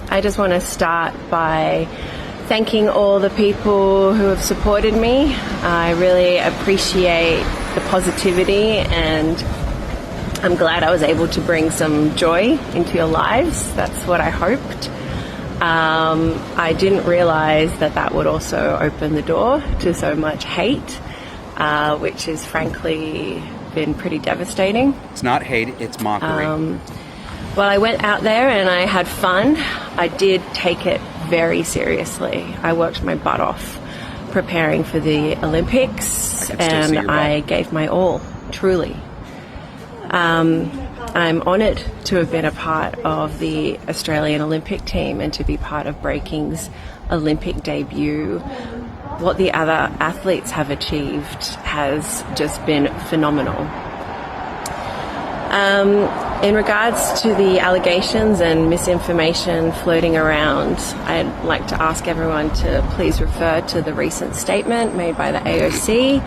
I just want to start by thanking all the people who have supported me. I really appreciate the positivity, and I'm glad I was able to bring some joy into your lives. That's what I hoped. I didn't realize that would also open the door to so much hate, which has frankly been pretty devastating. It's not hate, it's mockery. Well, I went out there and I had fun. I did take it very seriously. I worked my butt off preparing for the Olympics, and I gave my all, truly. I'm honoured to have been a part of the Australian Olympic team and to be part of Breaking's Olympic debut. What the other athletes have achieved has just been phenomenal. In regards to the allegations and misinformation floating around, I'd like to ask everyone to please refer to the recent statement made by the AOC,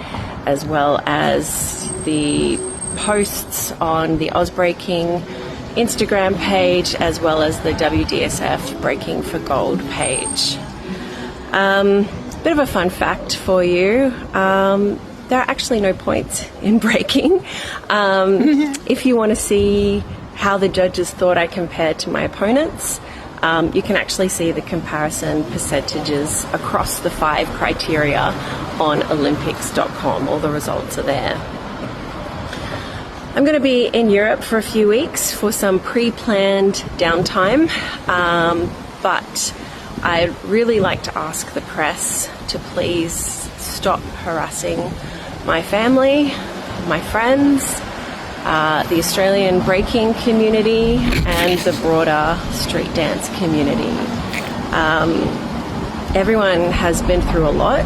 as well as the posts on the Ozbreaking Instagram page, as well as the WDSF Breaking for Gold page. Bit of a fun fact for you. There are actually no points in breaking. If you want to see how the judges thought I compared to my opponents, you can actually see the comparison percentages across the 5 criteria on Olympics.com. All the results are there. I'm going to be in Europe for a few weeks for some pre-planned downtime, but I'd really like to ask the press to please stop harassing my family my friends, the Australian breaking community, and the broader street dance community. Everyone has been through a lot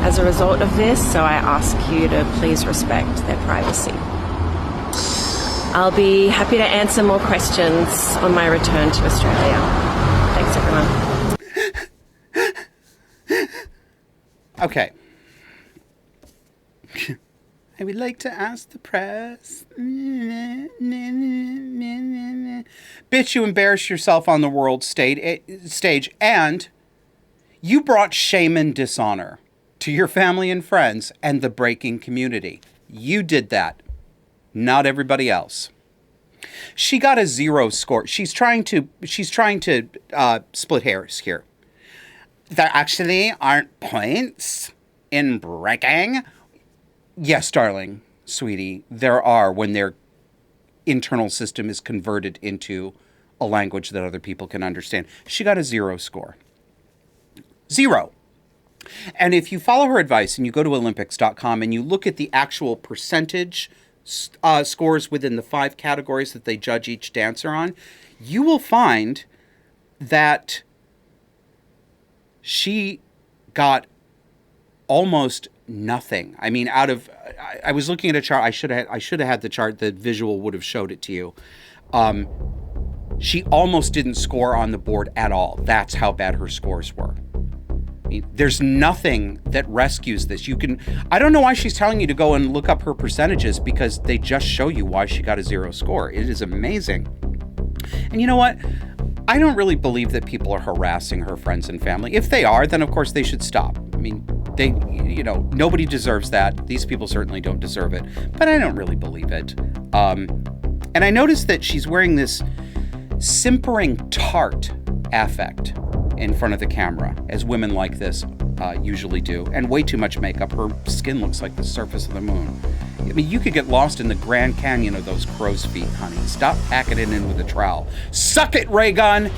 as a result of this, so I ask you to please respect their privacy. I'll be happy to answer more questions on my return to Australia. Thanks, everyone. Okay. I would like to ask the press. Bitch, you embarrass yourself on the world stage, and you brought shame and dishonor to your family and friends and the breaking community. You did that, not everybody else. She got a 0 score. She's trying to split hairs here. There actually aren't points in breaking. Yes, darling, sweetie, there are when their internal system is converted into a language that other people can understand. She got a 0 score. 0. And if you follow her advice and you go to Olympics.com and you look at the actual percentage scores within the 5 categories that they judge each dancer on, you will find that she got almost nothing. I mean, I was looking at a chart. I should have had the chart. The visual would have showed it to you. She almost didn't score on the board at all. That's how bad her scores were. I mean, there's nothing that rescues this. I don't know why she's telling you to go and look up her percentages, because they just show you why she got a 0 score. It is amazing. And you know what? I don't really believe that people are harassing her friends and family. If they are, then of course they should stop. I mean, nobody deserves that. These people certainly don't deserve it, but I don't really believe it. And I noticed that she's wearing this simpering tart affect in front of the camera, as women like this usually do, and way too much makeup. Her skin looks like the surface of the moon. I mean, you could get lost in the Grand Canyon of those crow's feet, honey. Stop packing it in with a trowel. Suck it, Raygun!